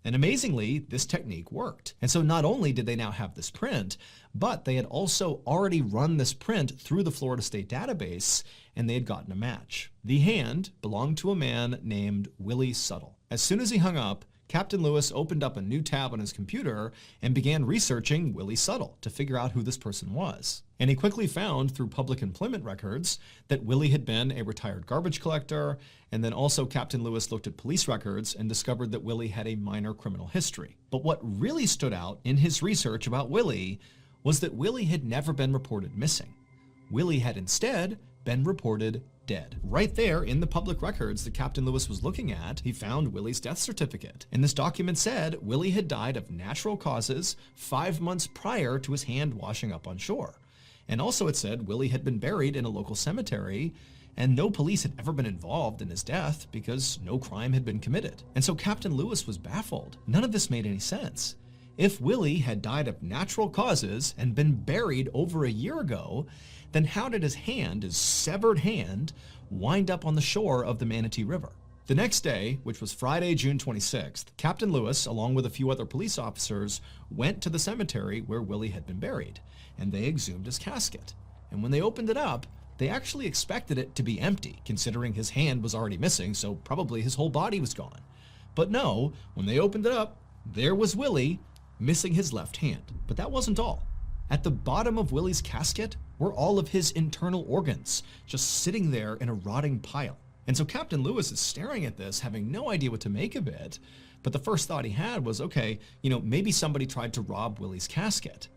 And amazingly, this technique worked. And so not only did they now have this print, but they had also already run this print through the Florida State database, and they had gotten a match. The hand belonged to a man named Willie Suttle. As soon as he hung up, Captain Lewis opened up a new tab on his computer and began researching Willie Suttle to figure out who this person was. And he quickly found through public employment records that Willie had been a retired garbage collector, and then also Captain Lewis looked at police records and discovered that Willie had a minor criminal history. But what really stood out in his research about Willie was that Willie had never been reported missing. Willie had instead been reported dead. Right there in the public records that Captain Lewis was looking at, he found Willie's death certificate. And this document said Willie had died of natural causes 5 months prior to his hand washing up on shore. And also it said Willie had been buried in a local cemetery, and no police had ever been involved in his death because no crime had been committed. And so Captain Lewis was baffled. None of this made any sense. If Willie had died of natural causes and been buried over a year ago, then how did his hand, his severed hand, wind up on the shore of the Manatee River? The next day, which was Friday, June 26th, Captain Lewis, along with a few other police officers, went to the cemetery where Willie had been buried, and they exhumed his casket. And when they opened it up, they actually expected it to be empty, considering his hand was already missing, so probably his whole body was gone. But no, when they opened it up, there was Willie, missing his left hand. But that wasn't all. At the bottom of Willie's casket were all of his internal organs, just sitting there in a rotting pile. And so Captain Lewis is staring at this, having no idea what to make of it. But the first thought he had was, okay, maybe somebody tried to rob Willie's casket.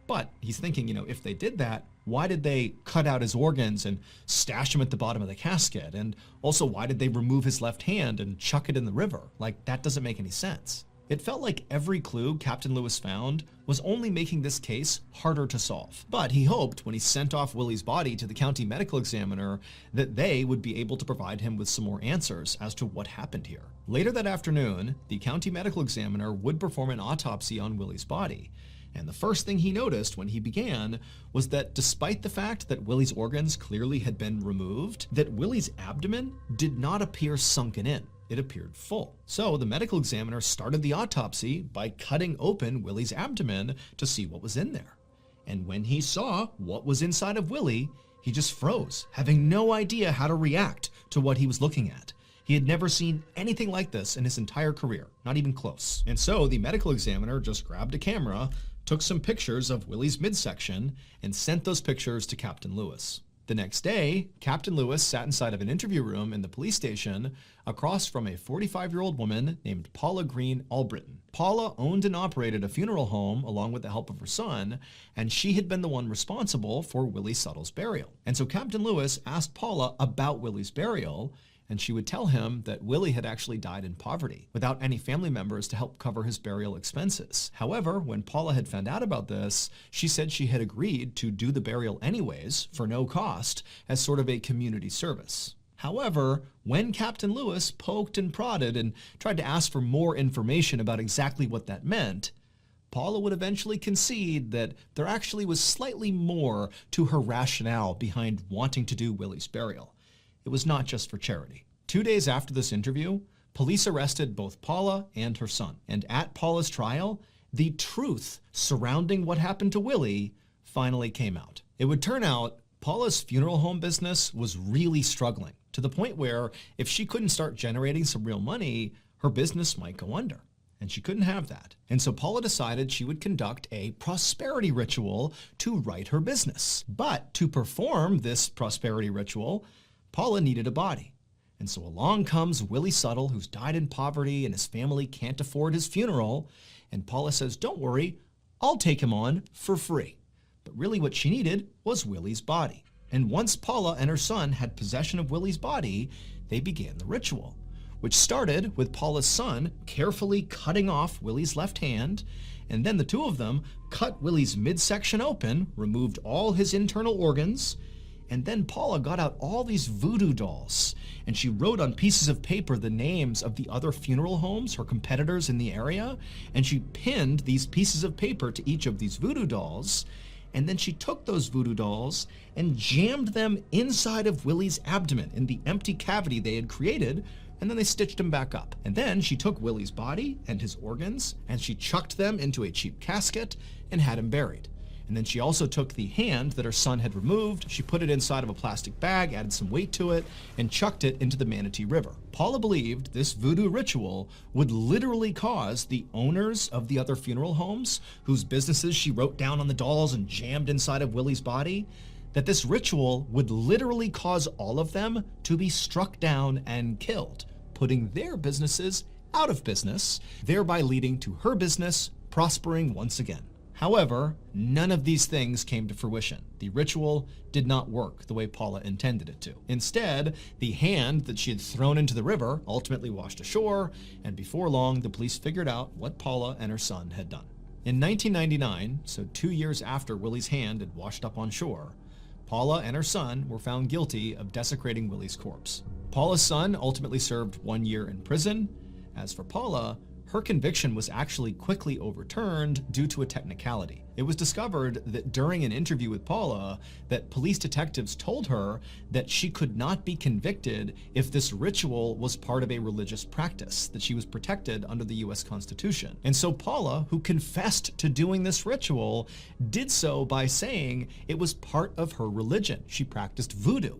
But he's thinking, if they did that, why did they cut out his organs and stash them at the bottom of the casket? And also, why did they remove his left hand and chuck it in the river? Like, that doesn't make any sense. It felt like every clue Captain Lewis found was only making this case harder to solve. But he hoped when he sent off Willie's body to the county medical examiner that they would be able to provide him with some more answers as to what happened here. Later that afternoon, the county medical examiner would perform an autopsy on Willie's body. And the first thing he noticed when he began was that despite the fact that Willie's organs clearly had been removed, that Willie's abdomen did not appear sunken in. It appeared full. So the medical examiner started the autopsy by cutting open Willie's abdomen to see what was in there. And when he saw what was inside of Willie, He just froze, having no idea how to react to what he was looking at. He had never seen anything like this in his entire career, not even close. And so the medical examiner just grabbed a camera, took some pictures of Willie's midsection, and sent those pictures to Captain Lewis. The next day, Captain Lewis sat inside of an interview room in the police station across from a 45-year-old woman named Paula Green Albritton. Paula owned and operated a funeral home along with the help of her son, and she had been the one responsible for Willie Suttle's burial. And so Captain Lewis asked Paula about Willie's burial, and she would tell him that Willie had actually died in poverty, without any family members to help cover his burial expenses. However, when Paula had found out about this, she said she had agreed to do the burial anyways, for no cost, as sort of a community service. However, when Captain Lewis poked and prodded and tried to ask for more information about exactly what that meant, Paula would eventually concede that there actually was slightly more to her rationale behind wanting to do Willie's burial. It was not just for charity. 2 days after this interview, police arrested both Paula and her son. And at Paula's trial, the truth surrounding what happened to Willie finally came out. It would turn out Paula's funeral home business was really struggling, to the point where if she couldn't start generating some real money, her business might go under. And she couldn't have that. And so Paula decided she would conduct a prosperity ritual to right her business. But to perform this prosperity ritual, Paula needed a body. And so along comes Willie Suttle, who's died in poverty and his family can't afford his funeral. And Paula says, don't worry, I'll take him on for free. But really what she needed was Willie's body. And once Paula and her son had possession of Willie's body, they began the ritual, which started with Paula's son carefully cutting off Willie's left hand. And then the two of them cut Willie's midsection open, removed all his internal organs. And then Paula got out all these voodoo dolls, and she wrote on pieces of paper the names of the other funeral homes, her competitors in the area, and she pinned these pieces of paper to each of these voodoo dolls. And then she took those voodoo dolls and jammed them inside of Willie's abdomen in the empty cavity they had created, and then they stitched him back up. And then she took Willie's body and his organs, and she chucked them into a cheap casket and had him buried. And then she also took the hand that her son had removed, she put it inside of a plastic bag, added some weight to it, and chucked it into the Manatee River. Paula believed this voodoo ritual would literally cause the owners of the other funeral homes, whose businesses she wrote down on the dolls and jammed inside of Willie's body, that this ritual would literally cause all of them to be struck down and killed, putting their businesses out of business, thereby leading to her business prospering once again. However, none of these things came to fruition. The ritual did not work the way Paula intended it to. Instead, the hand that she had thrown into the river ultimately washed ashore, and before long, the police figured out what Paula and her son had done. In 1999, so 2 years after Willie's hand had washed up on shore, Paula and her son were found guilty of desecrating Willie's corpse. Paula's son ultimately served 1 year in prison. As for Paula, her conviction was actually quickly overturned due to a technicality. It was discovered that during an interview with Paula, that police detectives told her that she could not be convicted if this ritual was part of a religious practice, that she was protected under the US Constitution. And so Paula, who confessed to doing this ritual, did so by saying it was part of her religion. She practiced voodoo.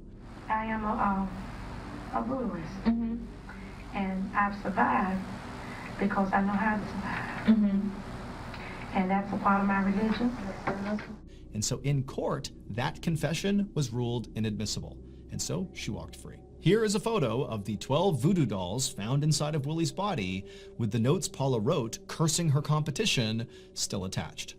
I am a voodooist, and I've survived because I know how to survive. And that's a part of my religion. And so in court, that confession was ruled inadmissible. And so she walked free. Here is a photo of the 12 voodoo dolls found inside of Willie's body, with the notes Paula wrote cursing her competition still attached.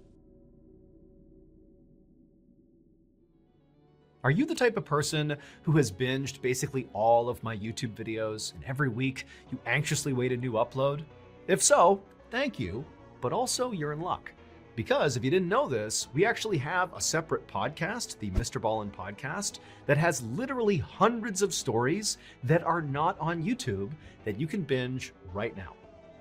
Are you the type of person who has binged basically all of my YouTube videos, and every week you anxiously wait a new upload? If so, thank you, but also you're in luck. Because if you didn't know this, we actually have a separate podcast, the Mrballen podcast, that has literally hundreds of stories that are not on YouTube that you can binge right now.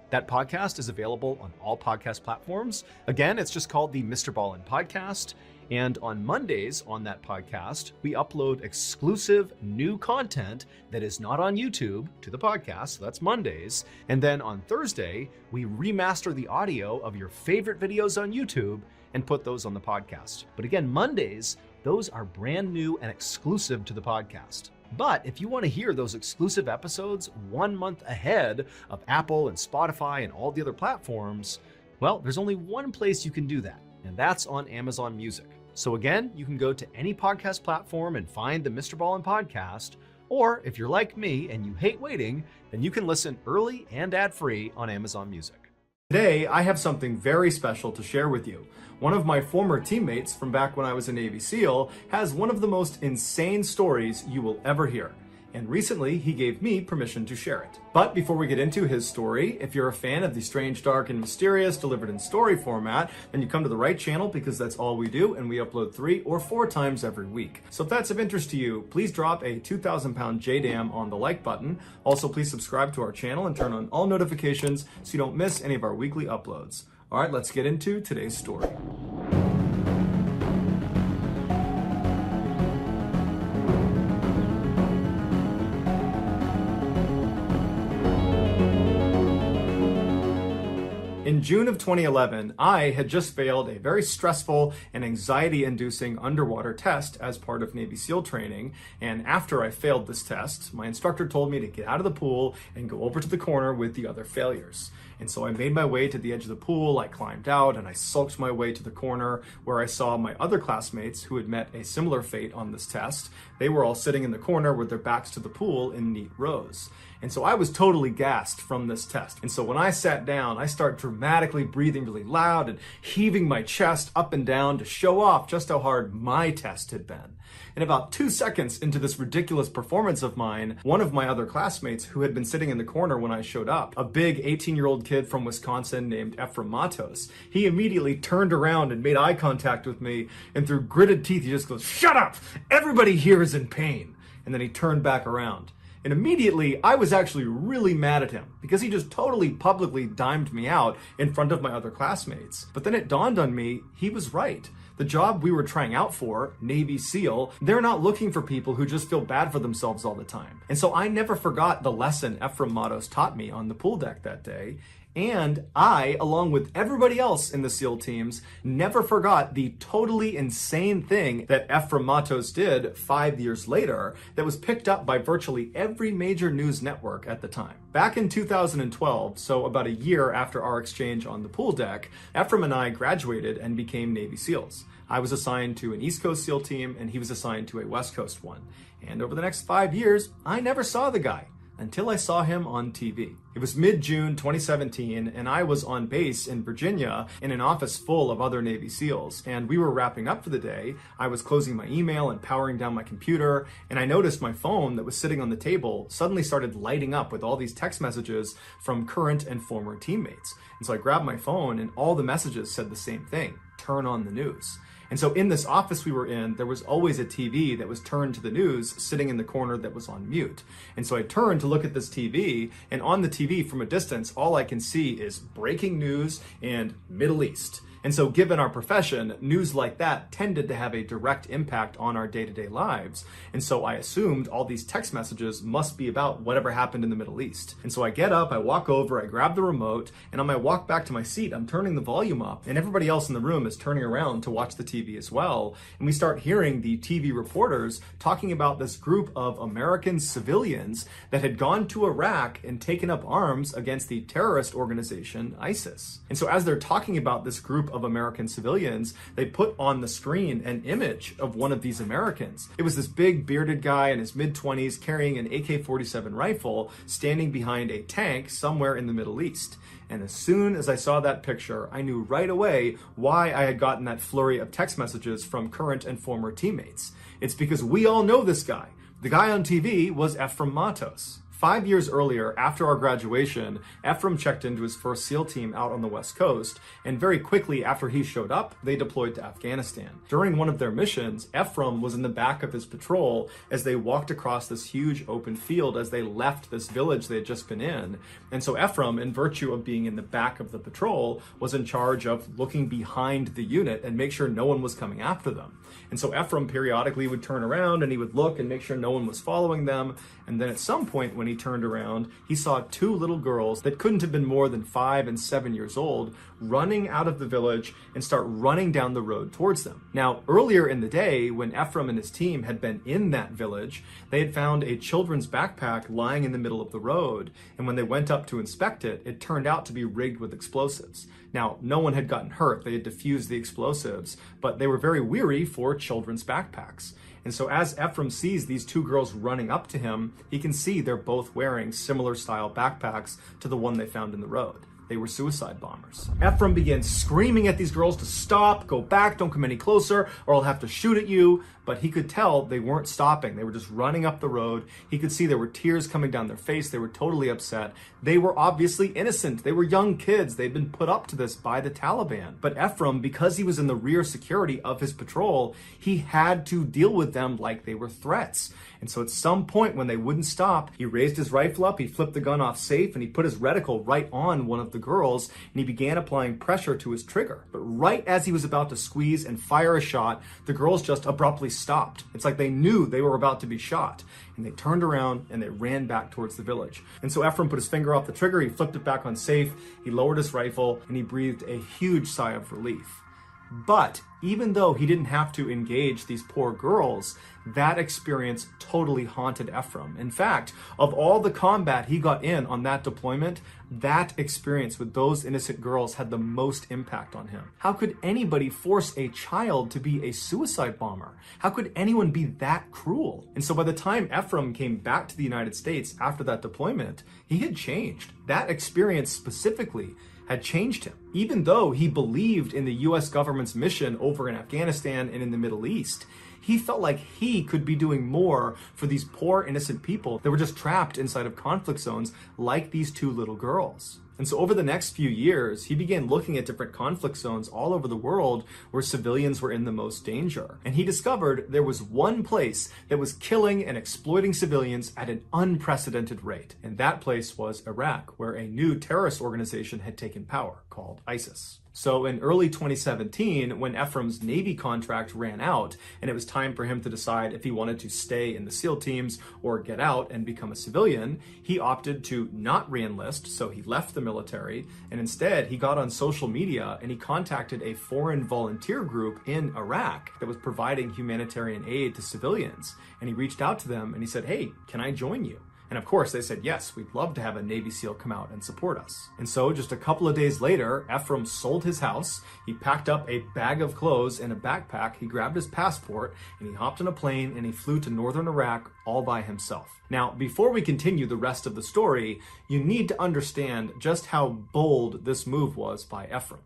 That podcast is available on all podcast platforms. Again, it's just called the Mrballen podcast. And on Mondays on that podcast, we upload exclusive new content that is not on YouTube to the podcast. So that's Mondays. And then on Thursday, we remaster the audio of your favorite videos on YouTube and put those on the podcast. But again, Mondays those are brand new and exclusive to the podcast. But if you want to hear those exclusive episodes 1 month ahead of Apple and Spotify and all the other platforms, well, there's only one place you can do that, and that's on Amazon Music. So again, you can go to any podcast platform and find the Mrballen podcast, or if you're like me and you hate waiting, then you can listen early and ad-free on Amazon Music. Today, I have something very special to share with you. One of my former teammates from back when I was a Navy SEAL has one of the most insane stories you will ever hear. And recently, he gave me permission to share it. But before we get into his story, if you're a fan of the strange, dark, and mysterious delivered in story format, then you come to the right channel because that's all we do, and we upload 3 or 4 times every week. So if that's of interest to you, please drop a 2,000-pound JDAM on the like button. Also, please subscribe to our channel and turn on all notifications so you don't miss any of our weekly uploads. All right, let's get into today's story. In June of 2011, I had just failed a very stressful and anxiety-inducing underwater test as part of Navy SEAL training, and after I failed this test, my instructor told me to get out of the pool and go over to the corner with the other failures. And so I made my way to the edge of the pool, I climbed out, and I sulked my way to the corner where I saw my other classmates who had met a similar fate on this test. They were all sitting in the corner with their backs to the pool in neat rows. And so I was totally gassed from this test. And so when I sat down, I started dramatically breathing really loud and heaving my chest up and down to show off just how hard my test had been. And about 2 seconds into this ridiculous performance of mine, one of my other classmates who had been sitting in the corner when I showed up, a big 18-year-old kid from Wisconsin named Matos, he immediately turned around and made eye contact with me, and through gritted teeth, he just goes, "Shut up! Everybody here is in pain." And then he turned back around. And immediately, I was actually really mad at him because he just totally publicly dimed me out in front of my other classmates. But then it dawned on me, he was right. The job we were trying out for, Navy SEAL, they're not looking for people who just feel bad for themselves all the time. And so I never forgot the lesson Matos taught me on the pool deck that day. And I, along with everybody else in the SEAL teams, never forgot the totally insane thing that Matos did 5 years later that was picked up by virtually every major news network at the time. Back in 2012, so about a year after our exchange on the pool deck, Ephraim and I graduated and became Navy SEALs. I was assigned to an East Coast SEAL team and he was assigned to a West Coast one. And over the next 5 years, I never saw the guy until I saw him on TV. It was mid-June 2017, and I was on base in Virginia in an office full of other Navy SEALs, and we were wrapping up for the day. I was closing my email and powering down my computer, and I noticed my phone that was sitting on the table suddenly started lighting up with all these text messages from current and former teammates. And so I grabbed my phone, and all the messages said the same thing: turn on the news. And so in this office we were in, there was always a TV that was turned to the news sitting in the corner that was on mute. And so I turned to look at this TV, and on the TV from a distance, all I can see is breaking news and Middle East. And so given our profession, news like that tended to have a direct impact on our day-to-day lives. And so I assumed all these text messages must be about whatever happened in the Middle East. And so I get up, I walk over, I grab the remote, and on my walk back to my seat, I'm turning the volume up, and everybody else in the room is turning around to watch the TV as well. And we start hearing the TV reporters talking about this group of American civilians that had gone to Iraq and taken up arms against the terrorist organization ISIS. And so as they're talking about this group of American civilians, they put on the screen an image of one of these Americans. It was this big bearded guy in his mid-20s carrying an AK-47 rifle standing behind a tank somewhere in the Middle East. And as soon as I saw that picture, I knew right away why I had gotten that flurry of text messages from current and former teammates. It's because we all know this guy. The guy on TV was Matos. 5 years earlier, after our graduation, Ephraim checked into his first SEAL team out on the West Coast, and very quickly after he showed up, they deployed to Afghanistan. During one of their missions, Ephraim was in the back of his patrol as they walked across this huge open field as they left this village they had just been in. And so Ephraim, in virtue of being in the back of the patrol, was in charge of looking behind the unit and make sure no one was coming after them. And so Ephraim periodically would turn around and he would look and make sure no one was following them. And then at some point when he he turned around, he saw two little girls that couldn't have been more than 5 and 7 years old running out of the village and start running down the road towards them. Now, earlier in the day, when Ephraim and his team had been in that village, they had found a children's backpack lying in the middle of the road, and when they went up to inspect it, it turned out to be rigged with explosives. Now, no one had gotten hurt, they had defused the explosives, but they were very weary for children's backpacks. And so as Ephraim sees these two girls running up to him, he can see they're both wearing similar style backpacks to the one they found in the road. They were suicide bombers. Ephraim began screaming at these girls to stop, go back, don't come any closer, or I'll have to shoot at you. But he could tell they weren't stopping. They were just running up the road. He could see there were tears coming down their face. They were totally upset. They were obviously innocent. They were young kids. They'd been put up to this by the Taliban. But Ephraim, because he was in the rear security of his patrol, he had to deal with them like they were threats. And so at some point when they wouldn't stop, he raised his rifle up, he flipped the gun off safe, and he put his reticle right on one of the girls, and he began applying pressure to his trigger. But right as he was about to squeeze and fire a shot, the girls just abruptly stopped. It's like they knew they were about to be shot. And they turned around and they ran back towards the village. And so Ephraim put his finger off the trigger, he flipped it back on safe, he lowered his rifle, and he breathed a huge sigh of relief. But even though he didn't have to engage these poor girls, that experience totally haunted Ephraim. In fact, of all the combat he got in on that deployment, that experience with those innocent girls had the most impact on him. How could anybody force a child to be a suicide bomber? How could anyone be that cruel? And so by the time Ephraim came back to the United States after that deployment, he had changed. That experience specifically had changed him. Even though he believed in the US government's mission over in Afghanistan and in the Middle East, he felt like he could be doing more for these poor innocent people that were just trapped inside of conflict zones like these two little girls. And so over the next few years, he began looking at different conflict zones all over the world where civilians were in the most danger. And he discovered there was one place that was killing and exploiting civilians at an unprecedented rate. And that place was Iraq, where a new terrorist organization had taken power called ISIS. So in early 2017, when Ephraim's Navy contract ran out and it was time for him to decide if he wanted to stay in the SEAL teams or get out and become a civilian, he opted to not re-enlist, so he left the military, and instead he got on social media and he contacted a foreign volunteer group in Iraq that was providing humanitarian aid to civilians. And he reached out to them and he said, "Hey, can I join you?" And of course, they said, yes, we'd love to have a Navy SEAL come out and support us. And so just a couple of days later, Ephraim sold his house, he packed up a bag of clothes and a backpack, he grabbed his passport, and he hopped on a plane and he flew to northern Iraq all by himself. Now, before we continue the rest of the story, you need to understand just how bold this move was by Ephraim.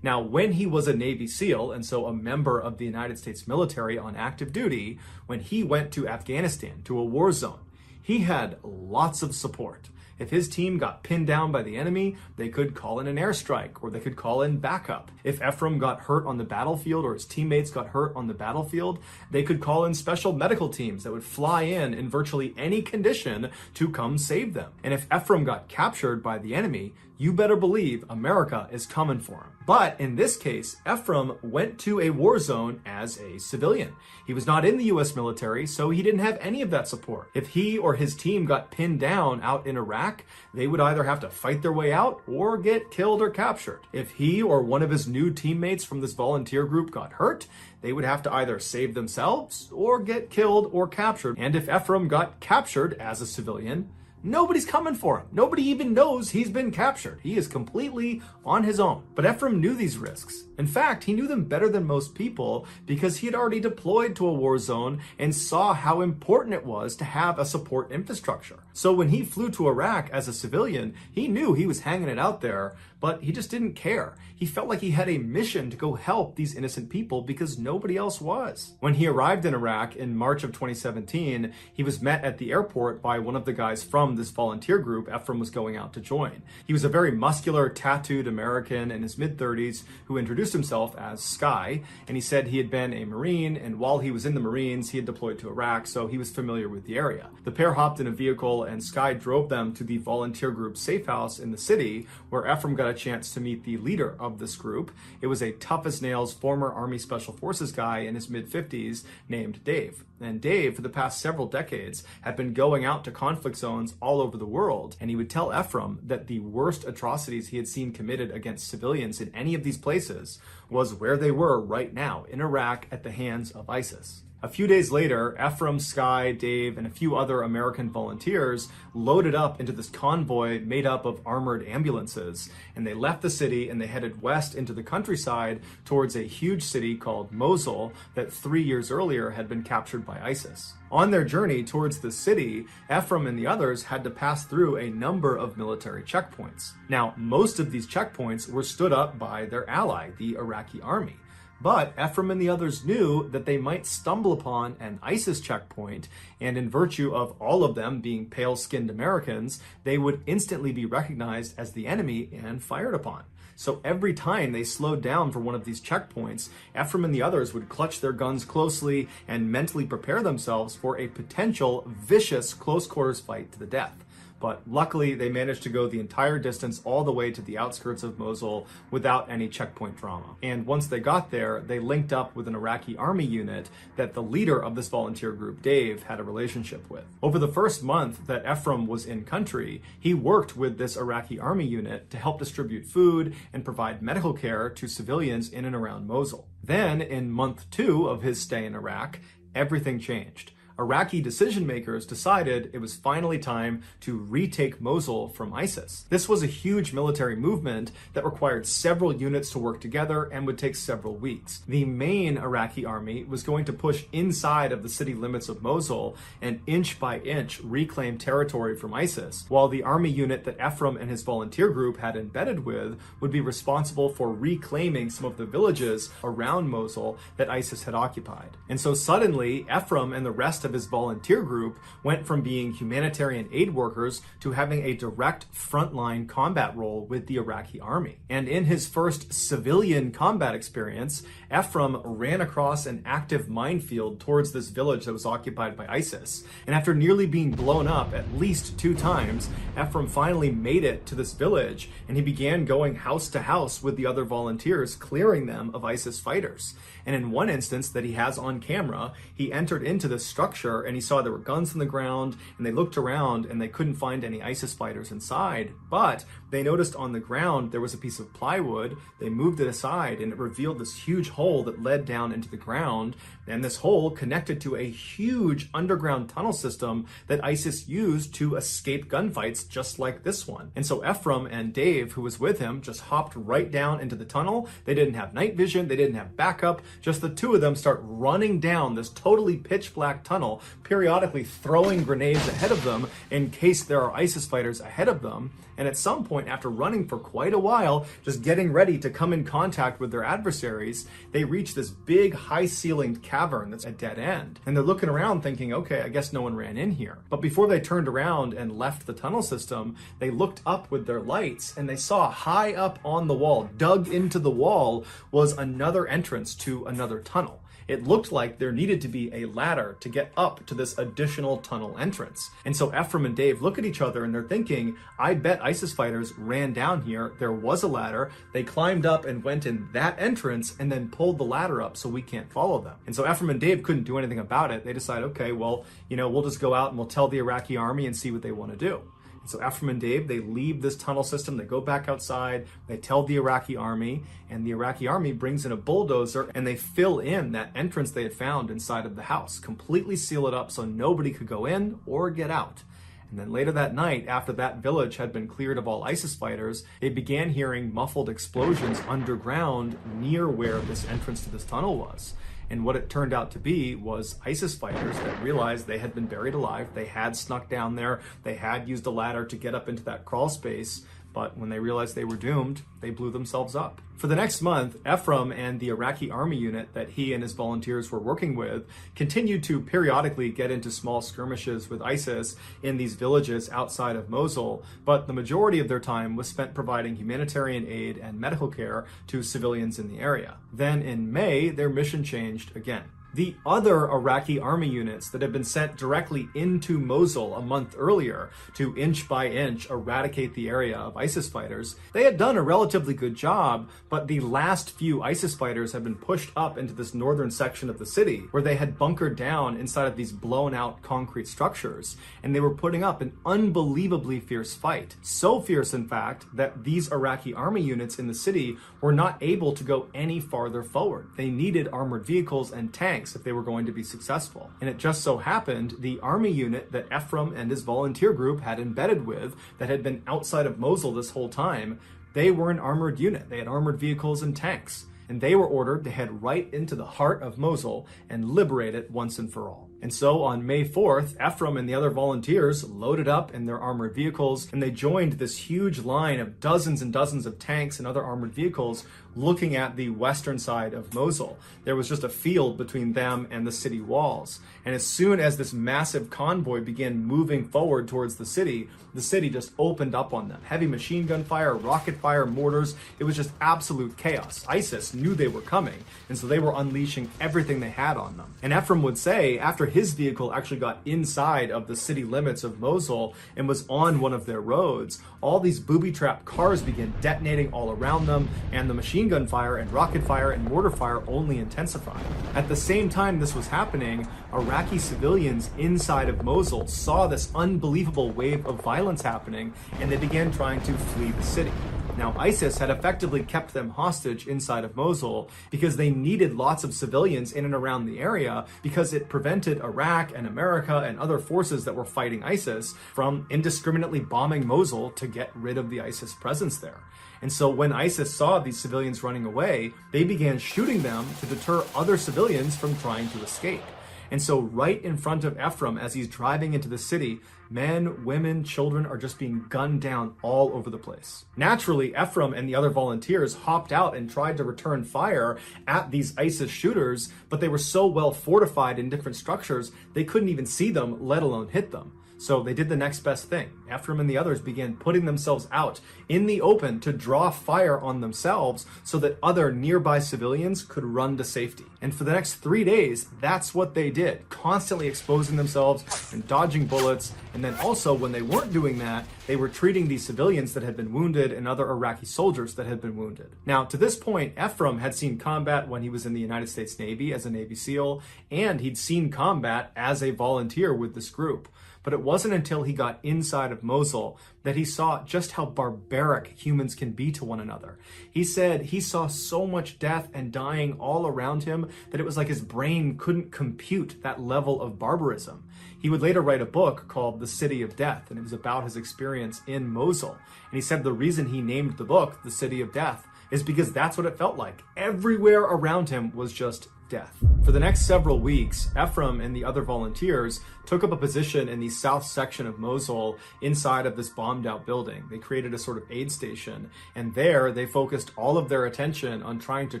Now, when he was a Navy SEAL, and so a member of the United States military on active duty, when he went to Afghanistan, to a war zone, he had lots of support. If his team got pinned down by the enemy, they could call in an airstrike or they could call in backup. If Ephraim got hurt on the battlefield or his teammates got hurt on the battlefield, they could call in special medical teams that would fly in virtually any condition to come save them. And if Ephraim got captured by the enemy, you better believe America is coming for him. But in this case, Ephraim went to a war zone as a civilian. He was not in the US military, so he didn't have any of that support. If he or his team got pinned down out in Iraq, they would either have to fight their way out or get killed or captured. If he or one of his new teammates from this volunteer group got hurt, they would have to either save themselves or get killed or captured. And if Ephraim got captured as a civilian, nobody's coming for him. Nobody even knows he's been captured. He is completely on his own. But Ephraim knew these risks. In fact, he knew them better than most people because he had already deployed to a war zone and saw how important it was to have a support infrastructure. So when he flew to Iraq as a civilian, he knew he was hanging it out there, but he just didn't care. He felt like he had a mission to go help these innocent people because nobody else was. When he arrived in Iraq in March of 2017, he was met at the airport by one of the guys from this volunteer group Ephraim was going out to join. He was a very muscular, tattooed American in his mid-30s who introduced himself as Sky, and he said he had been a Marine, and while he was in the Marines, he had deployed to Iraq, so he was familiar with the area. The pair hopped in a vehicle, and Sky drove them to the volunteer group's safe house in the city, where Ephraim got a chance to meet the leader of this group. It was a tough-as-nails former Army Special Forces guy in his mid-50s named Dave. and Dave, for the past several decades, had been going out to conflict zones all over the world, and he would tell Ephraim that the worst atrocities he had seen committed against civilians in any of these places was where they were right now, in Iraq, at the hands of ISIS. A few days later, Ephraim, Sky, Dave, and a few other American volunteers loaded up into this convoy made up of armored ambulances, and they left the city and they headed west into the countryside towards a huge city called Mosul that 3 years earlier had been captured by ISIS. On their journey towards the city, Ephraim and the others had to pass through a number of military checkpoints. Now, most of these checkpoints were stood up by their ally, the Iraqi army. But Ephraim and the others knew that they might stumble upon an ISIS checkpoint, and in virtue of all of them being pale-skinned Americans, they would instantly be recognized as the enemy and fired upon. So every time they slowed down for one of these checkpoints, Ephraim and the others would clutch their guns closely and mentally prepare themselves for a potential vicious close-quarters fight to the death. But luckily, they managed to go the entire distance all the way to the outskirts of Mosul without any checkpoint drama. And once they got there, they linked up with an Iraqi army unit that the leader of this volunteer group, Dave, had a relationship with. Over the first month that Ephraim was in country, he worked with this Iraqi army unit to help distribute food and provide medical care to civilians in and around Mosul. Then, in month 2 of his stay in Iraq, everything changed. Iraqi decision makers decided it was finally time to retake Mosul from ISIS. This was a huge military movement that required several units to work together and would take several weeks. The main Iraqi army was going to push inside of the city limits of Mosul and inch by inch reclaim territory from ISIS, while the army unit that Ephraim and his volunteer group had embedded with would be responsible for reclaiming some of the villages around Mosul that ISIS had occupied. And so suddenly, Ephraim and the rest of his volunteer group went from being humanitarian aid workers to having a direct frontline combat role with the Iraqi army. And in his first civilian combat experience, Ephraim ran across an active minefield towards this village that was occupied by ISIS. And after nearly being blown up at least 2 times, Ephraim finally made it to this village, and he began going house to house with the other volunteers, clearing them of ISIS fighters. And in one instance that he has on camera, he entered into this structure and he saw there were guns on the ground, and they looked around and they couldn't find any ISIS fighters inside, but they noticed on the ground there was a piece of plywood. They moved it aside and it revealed this huge hole that led down into the ground, and this hole connected to a huge underground tunnel system that ISIS used to escape gunfights just like this one. And so Ephraim and Dave, who was with him, just hopped right down into the tunnel. They didn't have night vision, they didn't have backup, just the two of them start running down this totally pitch black tunnel, periodically throwing grenades ahead of them in case there are ISIS fighters ahead of them. And at some point, after running for quite a while, just getting ready to come in contact with their adversaries, they reach this big, high-ceilinged cavern that's a dead end. And they're looking around thinking, okay, I guess no one ran in here. But before they turned around and left the tunnel system, they looked up with their lights and they saw high up on the wall, dug into the wall, was another entrance to another tunnel. It looked like there needed to be a ladder to get up to this additional tunnel entrance. And so Ephraim and Dave look at each other and they're thinking, I bet ISIS fighters ran down here, there was a ladder, they climbed up and went in that entrance and then pulled the ladder up so we can't follow them. And so Ephraim and Dave couldn't do anything about it. They decide, okay, well, we'll just go out and we'll tell the Iraqi army and see what they want to do. So Ephraim and Dave, they leave this tunnel system, they go back outside, they tell the Iraqi army, and the Iraqi army brings in a bulldozer and they fill in that entrance they had found inside of the house, completely seal it up so nobody could go in or get out. And then later that night, after that village had been cleared of all ISIS fighters, they began hearing muffled explosions underground near where this entrance to this tunnel was. And what it turned out to be was ISIS fighters that realized they had been buried alive. They had snuck down there. They had used a ladder to get up into that crawl space. But when they realized they were doomed, they blew themselves up. For the next month, Ephraim and the Iraqi army unit that he and his volunteers were working with continued to periodically get into small skirmishes with ISIS in these villages outside of Mosul, but the majority of their time was spent providing humanitarian aid and medical care to civilians in the area. Then in May, their mission changed again. The other Iraqi army units that had been sent directly into Mosul a month earlier to inch by inch eradicate the area of ISIS fighters, they had done a relatively good job, but the last few ISIS fighters had been pushed up into this northern section of the city where they had bunkered down inside of these blown out concrete structures, and they were putting up an unbelievably fierce fight. So fierce, in fact, that these Iraqi army units in the city were not able to go any farther forward. They needed armored vehicles and tanks if they were going to be successful. And it just so happened the army unit that Ephraim and his volunteer group had embedded with, that had been outside of Mosul this whole time, they were an armored unit. They had armored vehicles and tanks. And they were ordered to head right into the heart of Mosul and liberate it once and for all. And so on May 4th, Ephraim and the other volunteers loaded up in their armored vehicles, and they joined this huge line of dozens and dozens of tanks and other armored vehicles looking at the western side of Mosul. There was just a field between them and the city walls. And as soon as this massive convoy began moving forward towards the city just opened up on them. Heavy machine gun fire, rocket fire, mortars. It was just absolute chaos. ISIS knew they were coming, and so they were unleashing everything they had on them. And Ephraim would say, after his vehicle actually got inside of the city limits of Mosul and was on one of their roads, all these booby-trapped cars began detonating all around them, and the machine gun fire and rocket fire and mortar fire only intensified. At the same time this was happening, Iraqi civilians inside of Mosul saw this unbelievable wave of violence happening, and they began trying to flee the city. Now, ISIS had effectively kept them hostage inside of Mosul because they needed lots of civilians in and around the area, because it prevented Iraq and America and other forces that were fighting ISIS from indiscriminately bombing Mosul to get rid of the ISIS presence there. And so when ISIS saw these civilians running away, they began shooting them to deter other civilians from trying to escape. And so right in front of Ephraim, as he's driving into the city, men, women, children are just being gunned down all over the place. Naturally, Ephraim and the other volunteers hopped out and tried to return fire at these ISIS shooters, but they were so well fortified in different structures, they couldn't even see them, let alone hit them. So they did the next best thing. Ephraim and the others began putting themselves out in the open to draw fire on themselves so that other nearby civilians could run to safety. And for the next 3 days, that's what they did, constantly exposing themselves and dodging bullets. And then also, when they weren't doing that, they were treating these civilians that had been wounded and other Iraqi soldiers that had been wounded. Now, to this point, Ephraim had seen combat when he was in the United States Navy as a Navy SEAL, and he'd seen combat as a volunteer with this group. But it wasn't until he got inside of Mosul that he saw just how barbaric humans can be to one another. He said he saw so much death and dying all around him that it was like his brain couldn't compute that level of barbarism. He would later write a book called The City of Death, and it was about his experience in Mosul. And he said the reason he named the book The City of Death is because that's what it felt like. Everywhere around him was just death. For the next several weeks, Ephraim and the other volunteers took up a position in the south section of Mosul inside of this bombed out building. They created a sort of aid station, and there they focused all of their attention on trying to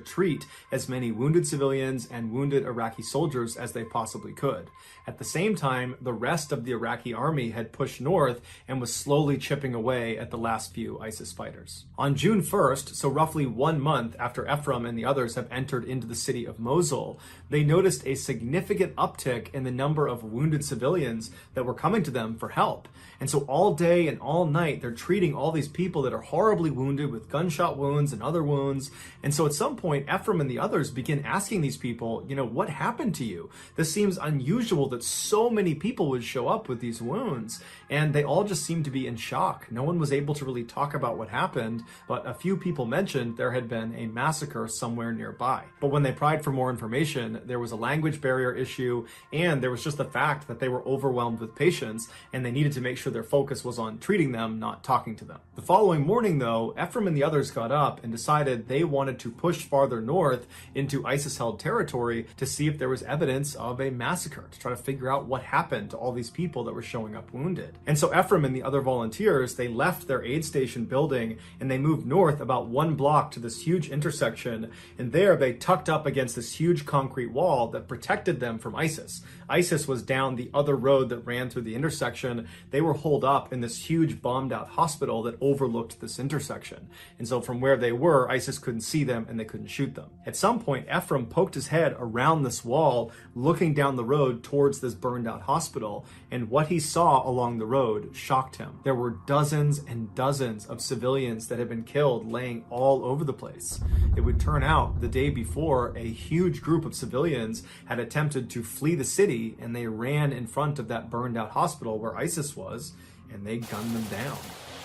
treat as many wounded civilians and wounded Iraqi soldiers as they possibly could. At the same time, the rest of the Iraqi army had pushed north and was slowly chipping away at the last few ISIS fighters. On June 1st, so roughly 1 month after Ephraim and the others have entered into the city of Mosul, they noticed a significant uptick in the number of wounded civilians that were coming to them for help. And so all day and all night, they're treating all these people that are horribly wounded with gunshot wounds and other wounds. And so at some point, Ephraim and the others begin asking these people, what happened to you? This seems unusual that so many people would show up with these wounds. And they all just seemed to be in shock. No one was able to really talk about what happened, but a few people mentioned there had been a massacre somewhere nearby. But when they pried for more information, there was a language barrier issue, and there was just the fact that they were overwhelmed with patients, and they needed to make sure their focus was on treating them, not talking to them. The following morning, though, Ephraim and the others got up and decided they wanted to push farther north into ISIS-held territory to see if there was evidence of a massacre, to try to figure out what happened to all these people that were showing up wounded. And so Ephraim and the other volunteers, they left their aid station building and they moved north about 1 block to this huge intersection, and there they tucked up against this huge huge concrete wall that protected them from ISIS. ISIS was down the other road that ran through the intersection. They were holed up in this huge bombed out hospital that overlooked this intersection. And so from where they were, ISIS couldn't see them and they couldn't shoot them. At some point, Ephraim poked his head around this wall, looking down the road towards this burned out hospital. And what he saw along the road shocked him. There were dozens and dozens of civilians that had been killed laying all over the place. It would turn out the day before, a huge group of civilians had attempted to flee the city, and they ran in front of that burned out hospital where ISIS was, and they gunned them down.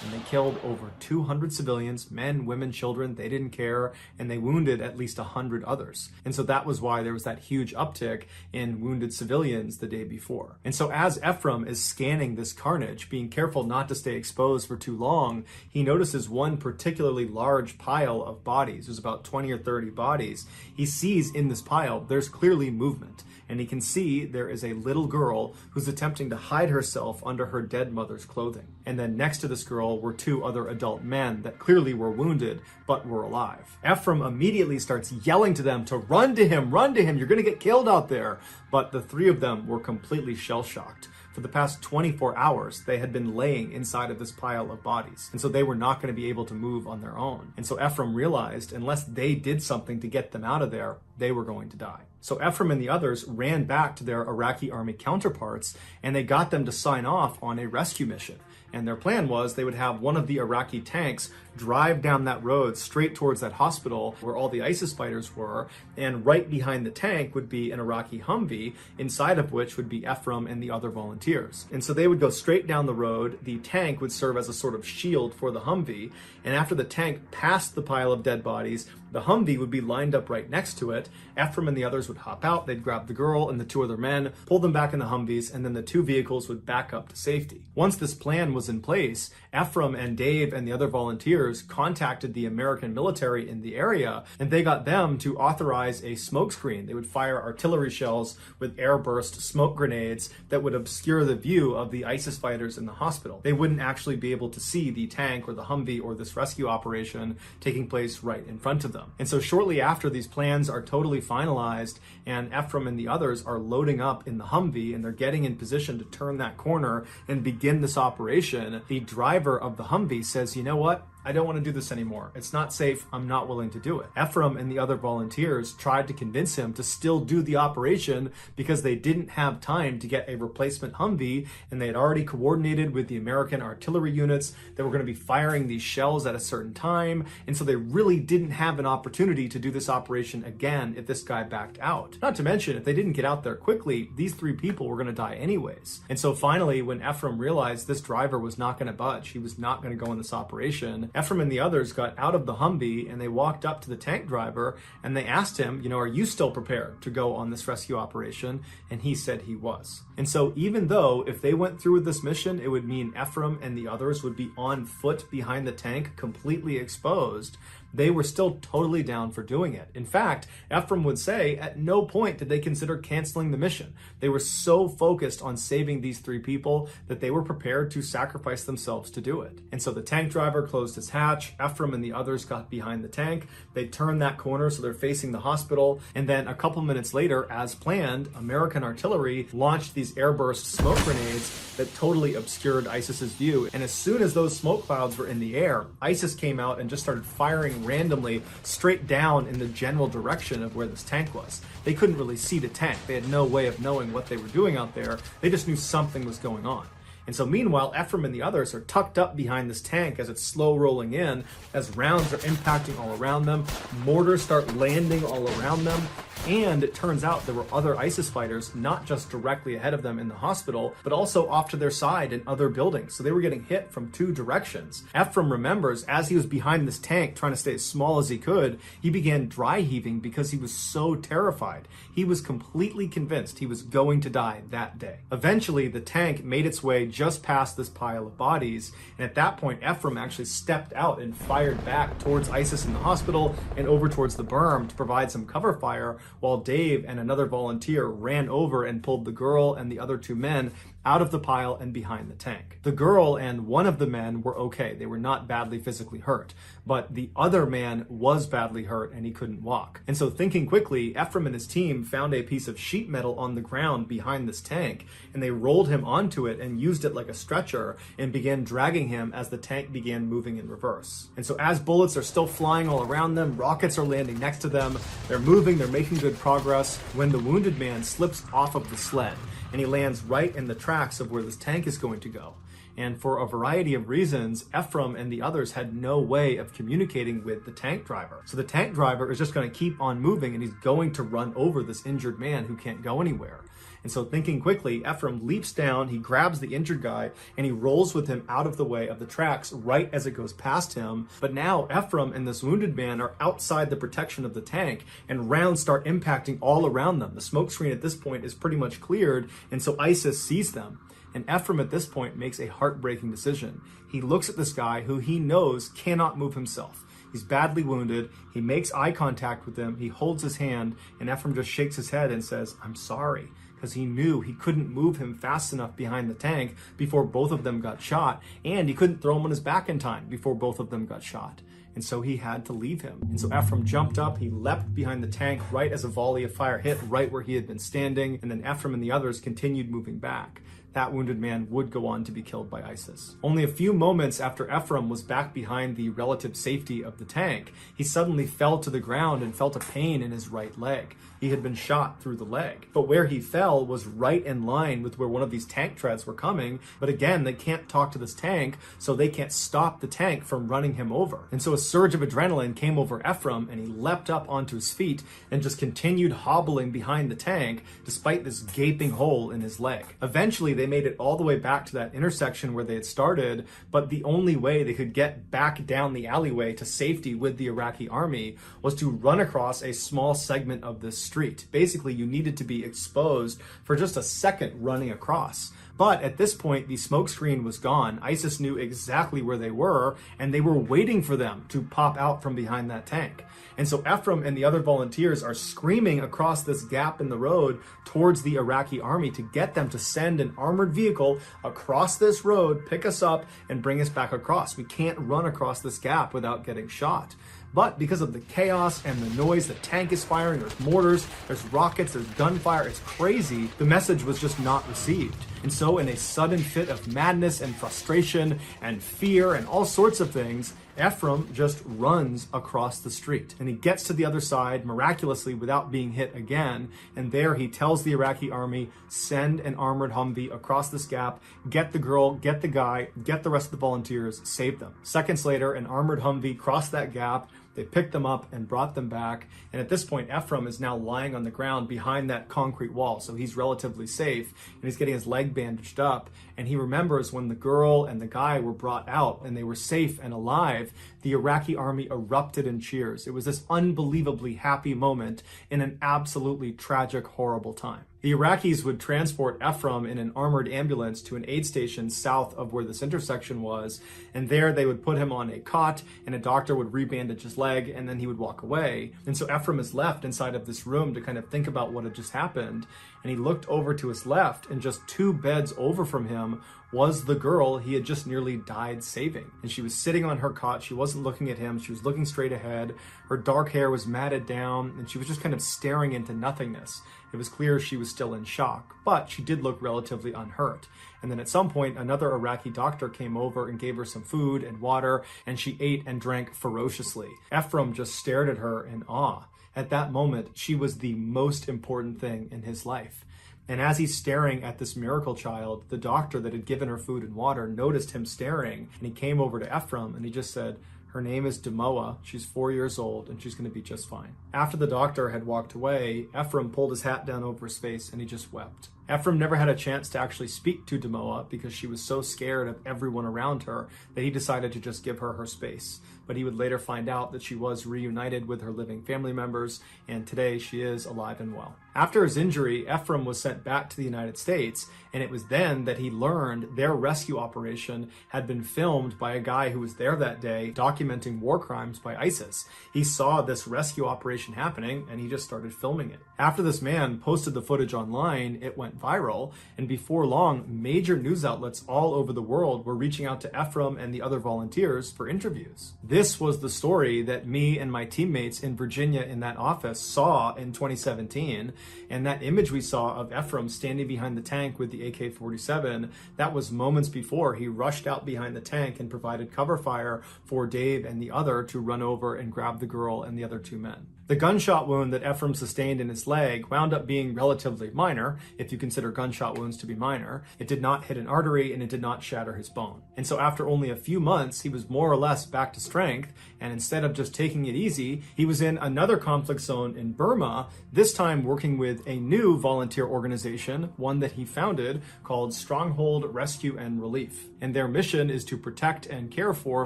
And they killed over 200 civilians, men, women, children. They didn't care, and they wounded at least 100 others. And so that was why there was that huge uptick in wounded civilians the day before. And so as Ephraim is scanning this carnage, being careful not to stay exposed for too long, he notices one particularly large pile of bodies. There's about 20 or 30 bodies. He sees in this pile, there's clearly movement. And he can see there is a little girl who's attempting to hide herself under her dead mother's clothing. And then next to this girl were two other adult men that clearly were wounded, but were alive. Ephraim immediately starts yelling to them to run to him, you're gonna get killed out there. But the three of them were completely shell-shocked. For the past 24 hours, they had been laying inside of this pile of bodies. And so they were not going to be able to move on their own. And so Ephraim realized unless they did something to get them out of there, they were going to die. So Ephraim and the others ran back to their Iraqi army counterparts, and they got them to sign off on a rescue mission. And their plan was they would have one of the Iraqi tanks drive down that road straight towards that hospital where all the ISIS fighters were, and right behind the tank would be an Iraqi Humvee, inside of which would be Ephraim and the other volunteers. And so they would go straight down the road. The tank would serve as a sort of shield for the Humvee, and after the tank passed the pile of dead bodies, the Humvee would be lined up right next to it. Ephraim and the others would hop out, they'd grab the girl and the two other men, pull them back in the Humvees, and then the two vehicles would back up to safety. Once this plan was in place, Ephraim and Dave and the other volunteers contacted the American military in the area, and they got them to authorize a smoke screen. They would fire artillery shells with airburst smoke grenades that would obscure the view of the ISIS fighters in the hospital. They wouldn't actually be able to see the tank or the Humvee or this rescue operation taking place right in front of them. And so shortly after these plans are totally finalized and Ephraim and the others are loading up in the Humvee and they're getting in position to turn that corner and begin this operation, the driver of the Humvee says, you know what? I don't want to do this anymore. It's not safe. I'm not willing to do it. Ephraim and the other volunteers tried to convince him to still do the operation because they didn't have time to get a replacement Humvee, and they had already coordinated with the American artillery units that were going to be firing these shells at a certain time, and so they really didn't have an opportunity to do this operation again if this guy backed out. Not to mention, if they didn't get out there quickly, these three people were going to die anyways. And so finally, when Ephraim realized this driver was not going to budge, he was not going to go in this operation, Ephraim and the others got out of the Humvee and they walked up to the tank driver and they asked him, are you still prepared to go on this rescue operation? And he said he was. And so even though if they went through with this mission, it would mean Ephraim and the others would be on foot behind the tank, completely exposed, they were still totally down for doing it. In fact, Ephraim would say at no point did they consider canceling the mission. They were so focused on saving these three people that they were prepared to sacrifice themselves to do it. And so the tank driver closed his hatch, Ephraim and the others got behind the tank, they turned that corner so they're facing the hospital, and then a couple minutes later, as planned, American artillery launched these airburst smoke grenades that totally obscured ISIS's view. And as soon as those smoke clouds were in the air, ISIS came out and just started firing randomly straight down in the general direction of where this tank was. They couldn't really see the tank. They had no way of knowing what they were doing out there. They just knew something was going on. And so meanwhile, Ephraim and the others are tucked up behind this tank as it's slow rolling in, as rounds are impacting all around them, mortars start landing all around them, and it turns out there were other ISIS fighters, not just directly ahead of them in the hospital, but also off to their side in other buildings. So they were getting hit from two directions. Ephraim remembers as he was behind this tank trying to stay as small as he could, he began dry heaving because he was so terrified. He was completely convinced he was going to die that day. Eventually, the tank made its way just past this pile of bodies, and at that point, Ephraim actually stepped out and fired back towards ISIS in the hospital and over towards the berm to provide some cover fire, while Dave and another volunteer ran over and pulled the girl and the other two men out of the pile and behind the tank. The girl and one of the men were okay. They were not badly physically hurt, but the other man was badly hurt and he couldn't walk. And so thinking quickly, Ephraim and his team found a piece of sheet metal on the ground behind this tank, and they rolled him onto it and used it like a stretcher and began dragging him as the tank began moving in reverse. And so as bullets are still flying all around them, rockets are landing next to them, they're moving, they're making good progress, when the wounded man slips off of the sled and he lands right in the tracks of where this tank is going to go. And for a variety of reasons, Ephraim and the others had no way of communicating with the tank driver. So the tank driver is just going to keep on moving and he's going to run over this injured man who can't go anywhere. And so thinking quickly, Ephraim leaps down, he grabs the injured guy, and he rolls with him out of the way of the tracks right as it goes past him. But now Ephraim and this wounded man are outside the protection of the tank, and rounds start impacting all around them. The smoke screen at this point is pretty much cleared, and so ISIS sees them. And Ephraim at this point makes a heartbreaking decision. He looks at this guy who he knows cannot move himself. He's badly wounded. He makes eye contact with him. He holds his hand, and Ephraim just shakes his head and says, "I'm sorry," because he knew he couldn't move him fast enough behind the tank before both of them got shot, and he couldn't throw him on his back in time before both of them got shot. And so he had to leave him. And so Ephraim jumped up, he leapt behind the tank right as a volley of fire hit right where he had been standing, and then Ephraim and the others continued moving back. That wounded man would go on to be killed by ISIS. Only a few moments after Ephraim was back behind the relative safety of the tank, he suddenly fell to the ground and felt a pain in his right leg. He had been shot through the leg. But where he fell was right in line with where one of these tank treads were coming. But again, they can't talk to this tank, so they can't stop the tank from running him over. And so a surge of adrenaline came over Ephraim, and he leapt up onto his feet and just continued hobbling behind the tank despite this gaping hole in his leg. Eventually, they made it all the way back to that intersection where they had started, but the only way they could get back down the alleyway to safety with the Iraqi army was to run across a small segment of this street. Basically, you needed to be exposed for just a second running across. But at this point, the smoke screen was gone. ISIS knew exactly where they were, and they were waiting for them to pop out from behind that tank. And so Ephraim and the other volunteers are screaming across this gap in the road towards the Iraqi army to get them to send an armored vehicle across this road, pick us up, and bring us back across. We can't run across this gap without getting shot. But because of the chaos and the noise, the tank is firing, there's mortars, there's rockets, there's gunfire, it's crazy, the message was just not received. And so in a sudden fit of madness and frustration and fear and all sorts of things, Ephraim just runs across the street. And he gets to the other side miraculously without being hit again. And there he tells the Iraqi army, send an armored Humvee across this gap, get the girl, get the guy, get the rest of the volunteers, save them. Seconds later, an armored Humvee crossed that gap. They picked them up and brought them back. And at this point, Ephraim is now lying on the ground behind that concrete wall. So he's relatively safe, and he's getting his leg bandaged up. And he remembers when the girl and the guy were brought out and they were safe and alive, the Iraqi army erupted in cheers. It was this unbelievably happy moment in an absolutely tragic, horrible time. The Iraqis would transport Ephraim in an armored ambulance to an aid station south of where this intersection was, and there they would put him on a cot, and a doctor would rebandage his leg, and then he would walk away. And so Ephraim is left inside of this room to kind of think about what had just happened, and he looked over to his left, and just 2 beds over from him was the girl he had just nearly died saving. And she was sitting on her cot. She wasn't looking at him. She was looking straight ahead. Her dark hair was matted down, and she was just kind of staring into nothingness. It was clear she was still in shock, but she did look relatively unhurt. And then at some point, another Iraqi doctor came over and gave her some food and water, and she ate and drank ferociously. Ephraim just stared at her in awe. At that moment, she was the most important thing in his life. And as he's staring at this miracle child, the doctor that had given her food and water noticed him staring, and he came over to Ephraim and he just said, "Her name is Demoa, she's 4 years old, and she's going to be just fine." After the doctor had walked away, Ephraim pulled his hat down over his face and he just wept. Ephraim never had a chance to actually speak to Demoa because she was so scared of everyone around her that he decided to just give her her space. But he would later find out that she was reunited with her living family members, and today she is alive and well. After his injury, Ephraim was sent back to the United States, and it was then that he learned their rescue operation had been filmed by a guy who was there that day documenting war crimes by ISIS. He saw this rescue operation happening, and he just started filming it. After this man posted the footage online, it went viral, and before long, major news outlets all over the world were reaching out to Ephraim and the other volunteers for interviews. This was the story that me and my teammates in Virginia in that office saw in 2017, and that image we saw of Ephraim standing behind the tank with the AK-47, that was moments before he rushed out behind the tank and provided cover fire for Dave and the other to run over and grab the girl and the other two men. The gunshot wound that Ephraim sustained in his leg wound up being relatively minor, if you consider gunshot wounds to be minor. It did not hit an artery and it did not shatter his bone. And so after only a few months, he was more or less back to strength, and instead of just taking it easy, he was in another conflict zone in Burma, this time working with a new volunteer organization, one that he founded called Stronghold Rescue and Relief. And their mission is to protect and care for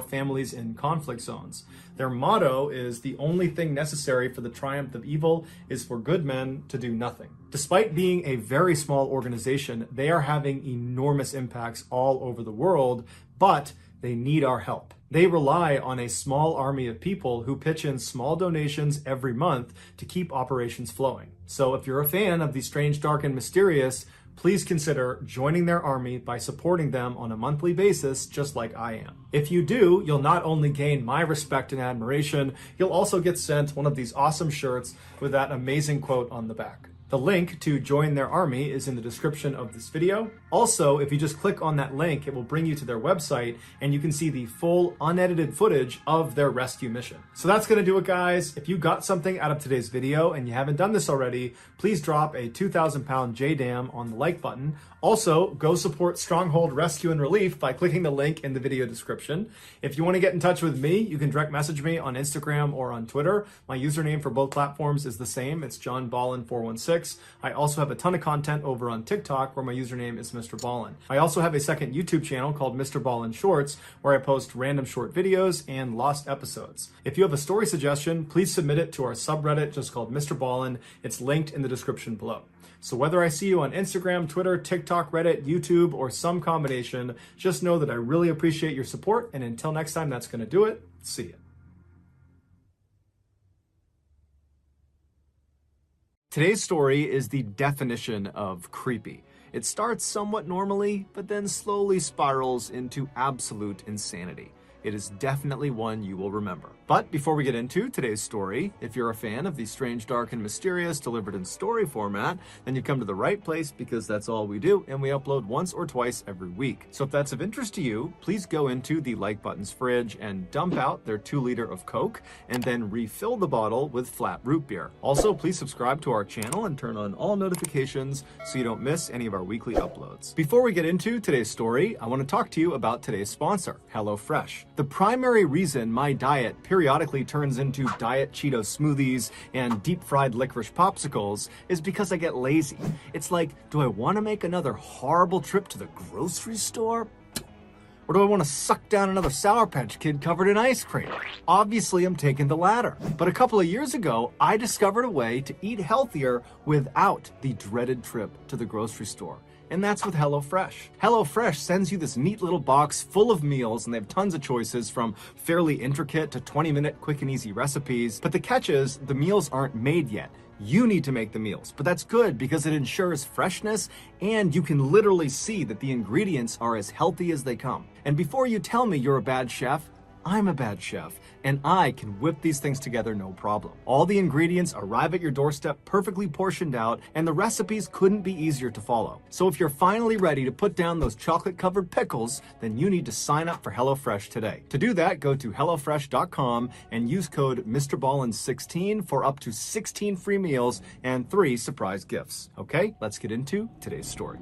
families in conflict zones. Their motto is, "The only thing necessary for the triumph of evil is for good men to do nothing." Despite being a very small organization, they are having enormous impacts all over the world, but they need our help. They rely on a small army of people who pitch in small donations every month to keep operations flowing. So if you're a fan of the strange, dark, and mysterious, please consider joining their army by supporting them on a monthly basis, just like I am. If you do, you'll not only gain my respect and admiration, you'll also get sent one of these awesome shirts with that amazing quote on the back. The link to join their army is in the description of this video. Also, if you just click on that link, it will bring you to their website and you can see the full unedited footage of their rescue mission. So that's gonna do it, guys. If you got something out of today's video and you haven't done this already, please drop a 2,000-pound JDAM on the like button. Also, go support Stronghold Rescue and Relief by clicking the link in the video description. If you want to get in touch with me, you can direct message me on Instagram or on Twitter. My username for both platforms is the same. It's johnballen416. I also have a ton of content over on TikTok where my username is Mrballen. I also have a second YouTube channel called Mrballen Shorts where I post random short videos and lost episodes. If you have a story suggestion, please submit it to our subreddit just called Mrballen. It's linked in the description below. So whether I see you on Instagram, Twitter, TikTok, Reddit, YouTube, or some combination, just know that I really appreciate your support. And until next time, that's going to do it. See ya. Today's story is the definition of creepy. It starts somewhat normally, but then slowly spirals into absolute insanity. It is definitely one you will remember. But before we get into today's story, if you're a fan of the strange, dark, and mysterious delivered in story format, then you've come to the right place because that's all we do, and we upload once or twice every week. So if that's of interest to you, please go into the like button's fridge and dump out their 2-liter of Coke, and then refill the bottle with flat root beer. Also, please subscribe to our channel and turn on all notifications so you don't miss any of our weekly uploads. Before we get into today's story, I want to talk to you about today's sponsor, HelloFresh. The primary reason my diet periodically turns into Diet Cheeto smoothies and deep-fried licorice popsicles is because I get lazy. It's like, do I want to make another horrible trip to the grocery store? Or do I want to suck down another Sour Patch Kid covered in ice cream? Obviously, I'm taking the latter. But a couple of years ago, I discovered a way to eat healthier without the dreaded trip to the grocery store. And that's with HelloFresh. HelloFresh sends you this neat little box full of meals, and they have tons of choices from fairly intricate to 20-minute quick and easy recipes. But the catch is, the meals aren't made yet. You need to make the meals, but that's good because it ensures freshness and you can literally see that the ingredients are as healthy as they come. And before you tell me you're a bad chef, I'm a bad chef, and I can whip these things together no problem. All the ingredients arrive at your doorstep perfectly portioned out, and the recipes couldn't be easier to follow. So if you're finally ready to put down those chocolate-covered pickles, then you need to sign up for HelloFresh today. To do that, go to HelloFresh.com and use code MrBallen16 for up to 16 free meals and 3 surprise gifts. Okay, let's get into today's story.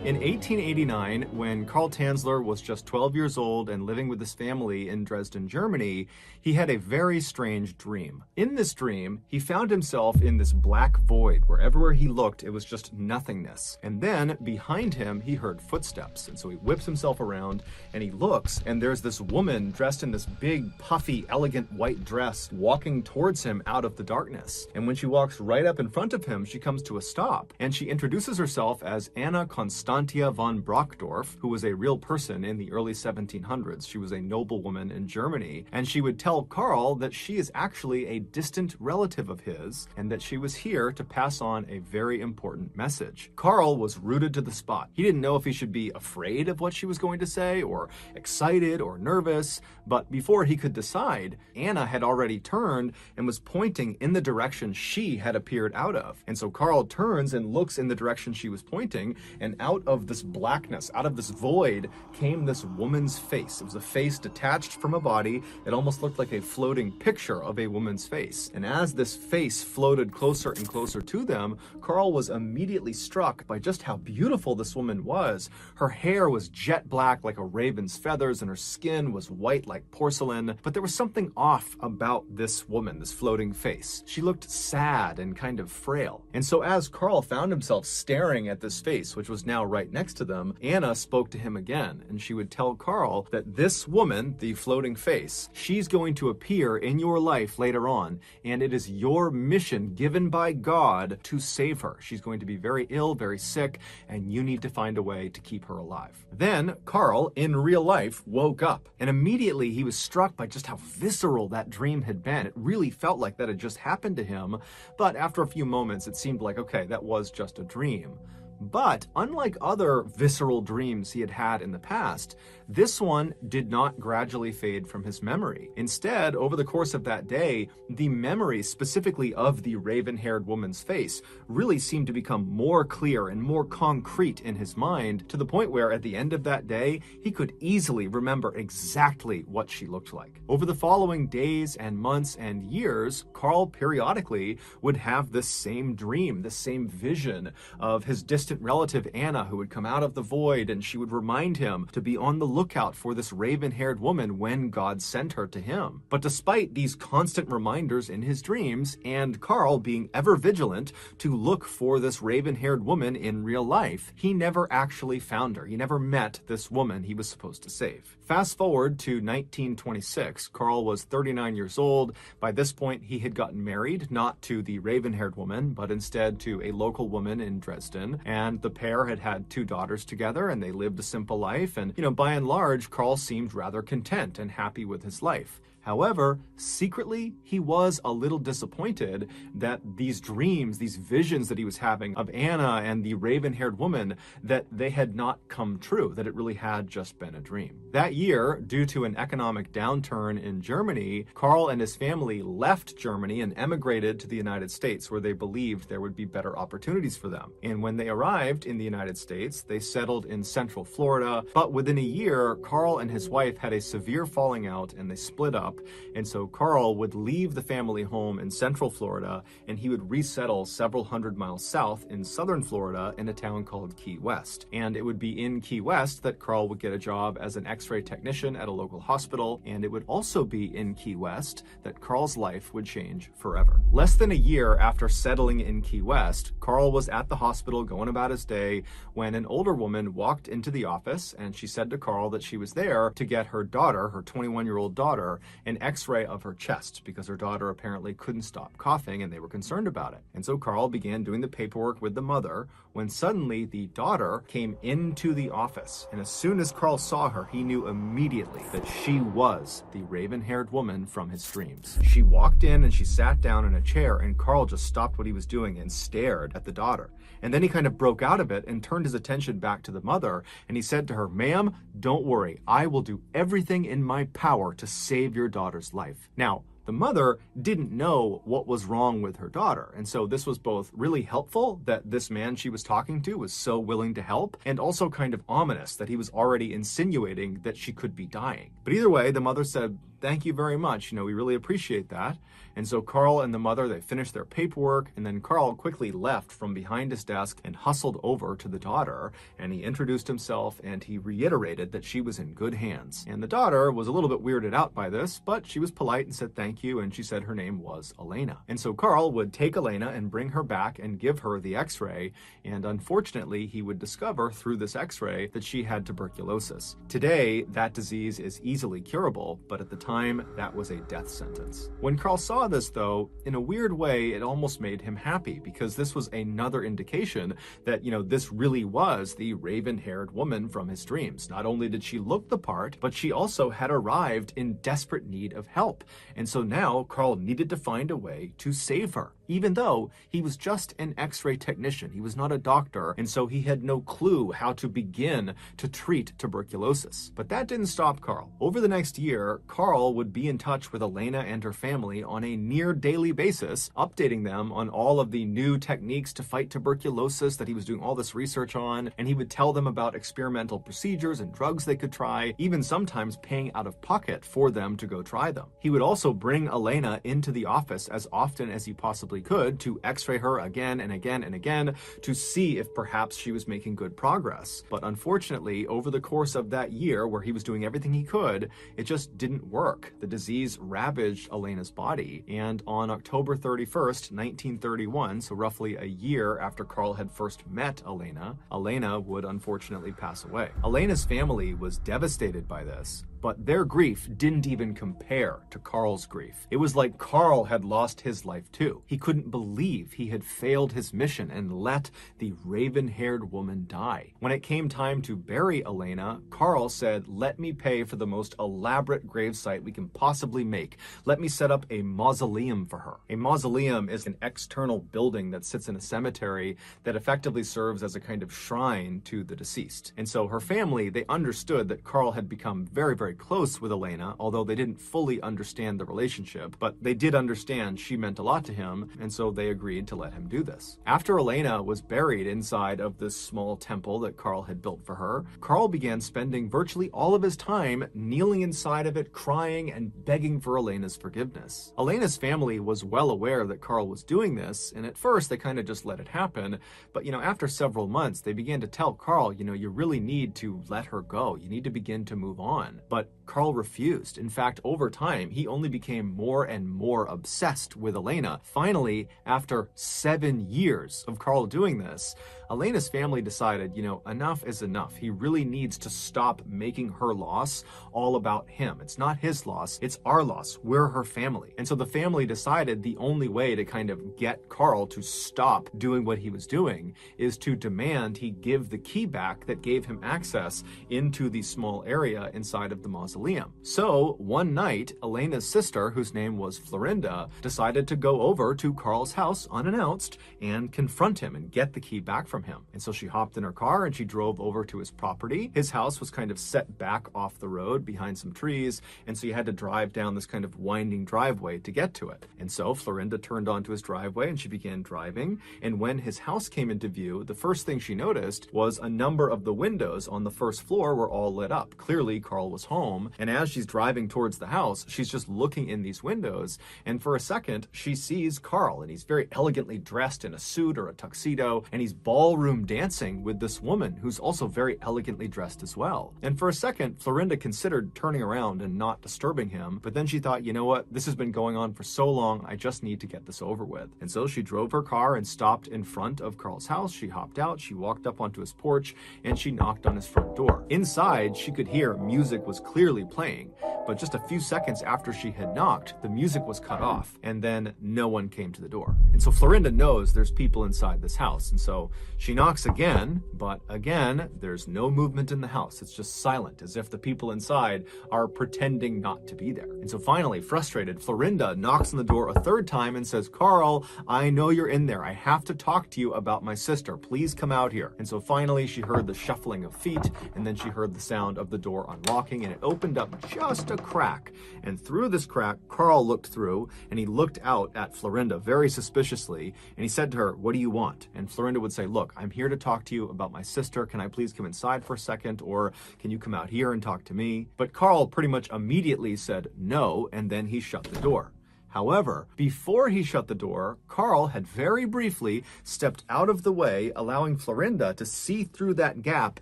In In 1889, when Karl Tanzler was just 12 years old and living with his family in Dresden, Germany, he had a very strange dream. In this dream, he found himself in this black void where everywhere he looked, it was just nothingness. And then behind him, he heard footsteps. And so he whips himself around and he looks, and there's this woman dressed in this big, puffy, elegant white dress walking towards him out of the darkness. And when she walks right up in front of him, she comes to a stop and she introduces herself as Anna Constantia von Brockdorf, who was a real person in the early 1700s. She was a noblewoman in Germany, and she would tell Karl that she is actually a distant relative of his and that she was here to pass on a very important message. Karl was rooted to the spot. He didn't know if he should be afraid of what she was going to say or excited or nervous, but before he could decide, Anna had already turned and was pointing in the direction she had appeared out of. And so Karl turns and looks in the direction she was pointing, and out of this blackness, out of this void, came this woman's face. It was a face detached from a body. It almost looked like a floating picture of a woman's face. And as this face floated closer and closer to them, Karl was immediately struck by just how beautiful this woman was. Her hair was jet black like a raven's feathers, and her skin was white like porcelain. But there was something off about this woman, this floating face. She looked sad and kind of frail. And so as Karl found himself staring at this face, which was now right next to them, Anna spoke to him again, and she would tell Karl that this woman, the floating face, she's going to appear in your life later on, and it is your mission given by God to save her. She's going to be very ill, very sick, and you need to find a way to keep her alive. Then Karl, in real life, woke up, and immediately he was struck by just how visceral that dream had been. It really felt like that had just happened to him, but after a few moments, it seemed like, okay, that was just a dream. But unlike other visceral dreams he had had in the past, this one did not gradually fade from his memory. Instead, over the course of that day, the memory specifically of the raven-haired woman's face really seemed to become more clear and more concrete in his mind, to the point where at the end of that day, he could easily remember exactly what she looked like. Over the following days and months and years, Karl periodically would have this same dream, this same vision of his distant relative Anna, who would come out of the void, and she would remind him to be on the lookout for this raven-haired woman when God sent her to him. But despite these constant reminders in his dreams, and Karl being ever vigilant to look for this raven-haired woman in real life, he never actually found her. He never met this woman he was supposed to save. Fast forward to 1926, Karl was 39 years old. By this point, he had gotten married, not to the raven-haired woman, but instead to a local woman in Dresden. And the pair had had 2 daughters together, and they lived a simple life. And, by and large, Karl seemed rather content and happy with his life. However, secretly, he was a little disappointed that these dreams, these visions that he was having of Anna and the raven-haired woman, that they had not come true, that it really had just been a dream. That year, due to an economic downturn in Germany, Karl and his family left Germany and emigrated to the United States, where they believed there would be better opportunities for them. And when they arrived in the United States, they settled in Central Florida. But within a year, Karl and his wife had a severe falling out, and they split up. And so Karl would leave the family home in Central Florida, and he would resettle several hundred miles south in Southern Florida in a town called Key West. And it would be in Key West that Karl would get a job as an X-ray technician at a local hospital, and it would also be in Key West that Karl's life would change forever. Less than a year after settling in Key West, Karl was at the hospital going about his day when an older woman walked into the office, and she said to Karl that she was there to get her daughter, her 21-year-old daughter, an X-ray of her chest, because her daughter apparently couldn't stop coughing and they were concerned about it. And so Karl began doing the paperwork with the mother when suddenly the daughter came into the office. And as soon as Karl saw her, he knew immediately that she was the raven-haired woman from his dreams. She walked in and she sat down in a chair, and Karl just stopped what he was doing and stared at the daughter. And then he kind of broke out of it and turned his attention back to the mother, and he said to her, "Ma'am, don't worry. I will do everything in my power to save your daughter's life." Now, the mother didn't know what was wrong with her daughter, and so this was both really helpful that this man she was talking to was so willing to help, and also kind of ominous that he was already insinuating that she could be dying. But either way, the mother said, thank you very much. We really appreciate that. And so Carl and the mother, they finished their paperwork, and then Carl quickly left from behind his desk and hustled over to the daughter, and he introduced himself, and he reiterated that she was in good hands. And the daughter was a little bit weirded out by this, but she was polite and said thank you, and she said her name was Elena. And so Carl would take Elena and bring her back and give her the x-ray, and unfortunately, he would discover through this x-ray that she had tuberculosis. Today, that disease is easily curable, but at the time, that was a death sentence. When Carl saw this, though, in a weird way, it almost made him happy, because this was another indication that, this really was the raven-haired woman from his dreams. Not only did she look the part, but she also had arrived in desperate need of help. And so now Carl needed to find a way to save her, even though he was just an x-ray technician. He was not a doctor, and so he had no clue how to begin to treat tuberculosis. But that didn't stop Carl. Over the next year, Carl would be in touch with Elena and her family on a near daily basis, updating them on all of the new techniques to fight tuberculosis that he was doing all this research on, and he would tell them about experimental procedures and drugs they could try, even sometimes paying out of pocket for them to go try them. He would also bring Elena into the office as often as he possibly could to x-ray her again and again and again to see if perhaps she was making good progress. But unfortunately, over the course of that year where he was doing everything he could, it just didn't work. The disease ravaged Elena's body, and on October 31st, 1931, so roughly a year after Carl had first met Elena, Elena would unfortunately pass away. Elena's family was devastated by this, but their grief didn't even compare to Carl's grief. It was like Carl had lost his life too. He couldn't believe he had failed his mission and let the raven-haired woman die. When it came time to bury Elena, Carl said, "Let me pay for the most elaborate gravesite we can possibly make. Let me set up a mausoleum for her." A mausoleum is an external building that sits in a cemetery that effectively serves as a kind of shrine to the deceased. And so her family, they understood that Carl had become very, very close with Elena, although they didn't fully understand the relationship, but they did understand she meant a lot to him, and so they agreed to let him do this. After Elena was buried inside of this small temple that Carl had built for her, Carl began spending virtually all of his time kneeling inside of it, crying and begging for Elena's forgiveness. Elena's family was well aware that Carl was doing this, and at first they kind of just let it happen, but after several months, they began to tell Carl, you really need to let her go. You need to begin to move on. But Carl refused. In fact, over time, he only became more and more obsessed with Elena. Finally, after 7 years of Carl doing this, Elena's family decided, enough is enough. He really needs to stop making her loss all about him. It's not his loss, it's our loss. We're her family. And so the family decided the only way to kind of get Carl to stop doing what he was doing is to demand he give the key back that gave him access into the small area inside of the mausoleum. So one night, Elena's sister, whose name was Florinda, decided to go over to Carl's house unannounced and confront him and get the key back from him. And so she hopped in her car and she drove over to his property. His house was kind of set back off the road behind some trees, and so you had to drive down this kind of winding driveway to get to it. And so Florinda turned onto his driveway and she began driving, and when his house came into view, the first thing she noticed was a number of the windows on the first floor were all lit up. Clearly Carl was home, and as she's driving towards the house, she's just looking in these windows, and for a second she sees Carl, and he's very elegantly dressed in a suit or a tuxedo, and he's ballroom dancing with this woman who's also very elegantly dressed as well. And for a second, Florinda considered turning around and not disturbing him, but then she thought, you know what, this has been going on for so long, I just need to get this over with. And so she drove her car and stopped in front of Carl's house. She hopped out, she walked up onto his porch, and she knocked on his front door. Inside, she could hear music was clearly playing, but just a few seconds after she had knocked, the music was cut off, and then no one came to the door. And so Florinda knows there's people inside this house, and so she knocks again, but again, there's no movement in the house. It's just silent, as if the people inside are pretending not to be there. And so finally, frustrated, Florinda knocks on the door a third time and says, "Carl, I know you're in there. I have to talk to you about my sister. Please come out here." And so finally, she heard the shuffling of feet, and then she heard the sound of the door unlocking, and it opened. opened up just a crack. And through this crack, Carl looked through, and he looked out at Florinda very suspiciously, and he said to her, "What do you want?" And Florinda would say, "Look, I'm here to talk to you about my sister. Can I please come inside for a second? Or can you come out here and talk to me?" But Carl pretty much immediately said no, and then he shut the door. However, before he shut the door, Carl had very briefly stepped out of the way, allowing Florinda to see through that gap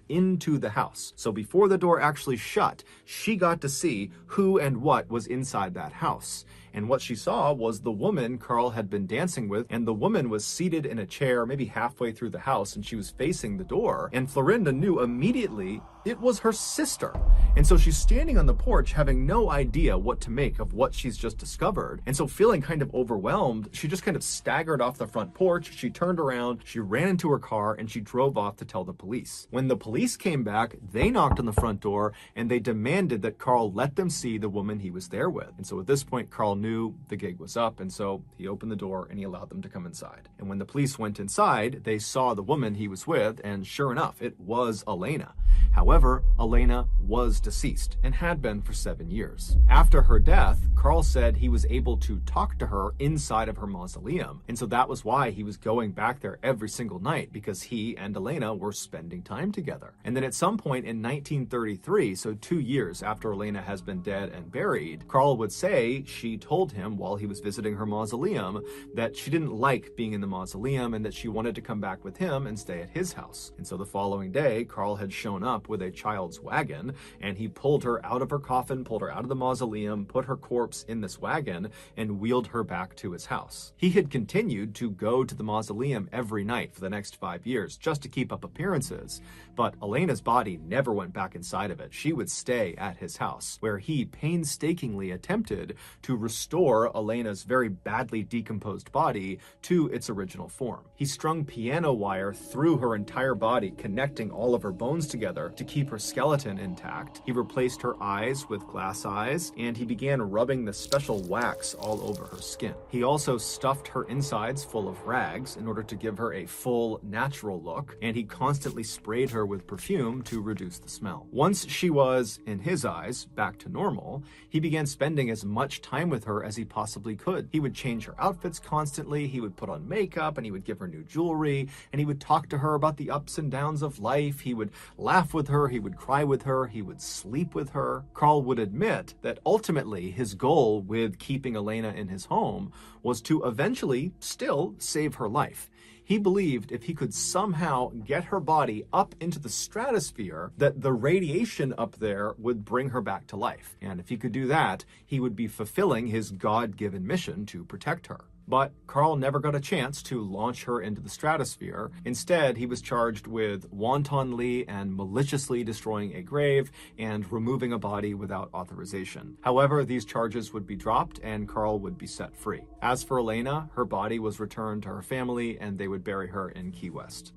into the house. So before the door actually shut, she got to see who and what was inside that house. And what she saw was the woman Carl had been dancing with, and the woman was seated in a chair maybe halfway through the house, and she was facing the door, and Florinda knew immediately it was her sister. And so she's standing on the porch having no idea what to make of what she's just discovered. And so feeling kind of overwhelmed, she just kind of staggered off the front porch, she turned around, she ran into her car, and she drove off to tell the police. When the police came back, they knocked on the front door, and they demanded that Carl let them see the woman he was there with. And so at this point, Carl knew the gig was up, and so he opened the door and he allowed them to come inside. And when the police went inside, they saw the woman he was with, and sure enough, it was Elena. However, Elena was deceased and had been for 7 years. After her death, Carl said he was able to talk to her inside of her mausoleum, and so that was why he was going back there every single night, because he and Elena were spending time together. And then at some point in 1933, so 2 years after Elena has been dead and buried, Carl would say she told him while he was visiting her mausoleum that she didn't like being in the mausoleum and that she wanted to come back with him and stay at his house. And so the following day, Carl had shown up with a child's wagon, and he pulled her out of her coffin, pulled her out of the mausoleum, put her corpse in this wagon, and wheeled her back to his house. He had continued to go to the mausoleum every night for the next 5 years just to keep up appearances, but Elena's body never went back inside of it. She would stay at his house, where he painstakingly attempted to restore Elena's very badly decomposed body to its original form. He strung piano wire through her entire body, connecting all of her bones together to keep her skeleton intact. He replaced her eyes with glass eyes, and he began rubbing the special wax all over her skin. He also stuffed her insides full of rags in order to give her a full, natural look, and he constantly sprayed her with perfume to reduce the smell. Once she was, in his eyes, back to normal, he began spending as much time with her as he possibly could. He would change her outfits constantly, he would put on makeup, and he would give her new jewelry, and he would talk to her about the ups and downs of life. He would laugh with her, he would cry with her, he would sleep with her. Carl would admit that ultimately his goal with keeping Elena in his home was to eventually still save her life. He believed if he could somehow get her body up into the stratosphere, that the radiation up there would bring her back to life. And if he could do that, he would be fulfilling his God-given mission to protect her. But Carl never got a chance to launch her into the stratosphere. Instead, he was charged with wantonly and maliciously destroying a grave and removing a body without authorization. However, these charges would be dropped and Carl would be set free. As for Elena, her body was returned to her family and they would bury her in Key West.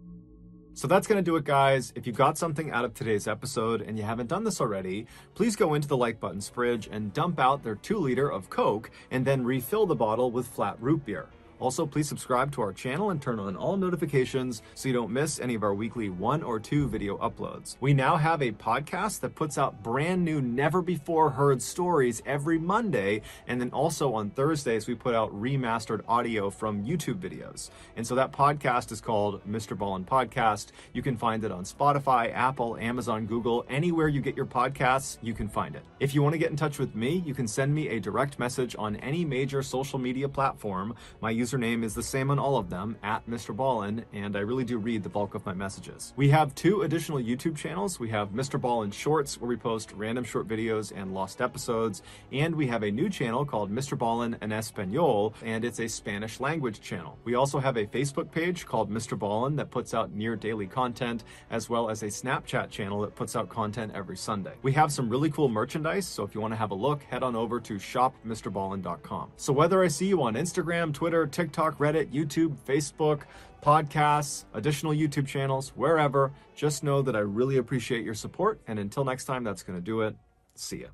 So that's going to do it, guys. If you got something out of today's episode and you haven't done this already, please go into the like button's fridge and dump out their 2-liter of Coke and then refill the bottle with flat root beer. Also, please subscribe to our channel and turn on all notifications so you don't miss any of our weekly 1 or 2 video uploads. We now have a podcast that puts out brand new, never before heard stories every Monday. And then also on Thursdays, we put out remastered audio from YouTube videos. And so that podcast is called Mrballen Podcast. You can find it on Spotify, Apple, Amazon, Google, anywhere you get your podcasts, you can find it. If you want to get in touch with me, you can send me a direct message on any major social media platform. My username is the same on all of them, @Mrballen, and I really do read the bulk of my messages. We have 2 additional YouTube channels. We have Mrballen Shorts, where we post random short videos and lost episodes, and we have a new channel called Mrballen en Español, and it's a Spanish language channel. We also have a Facebook page called Mrballen that puts out near daily content, as well as a Snapchat channel that puts out content every Sunday. We have some really cool merchandise, so if you want to have a look, head on over to shopmrballen.com. So whether I see you on Instagram, Twitter, TikTok, Reddit, YouTube, Facebook, podcasts, additional YouTube channels, wherever, just know that I really appreciate your support. And until next time, that's going to do it. See ya.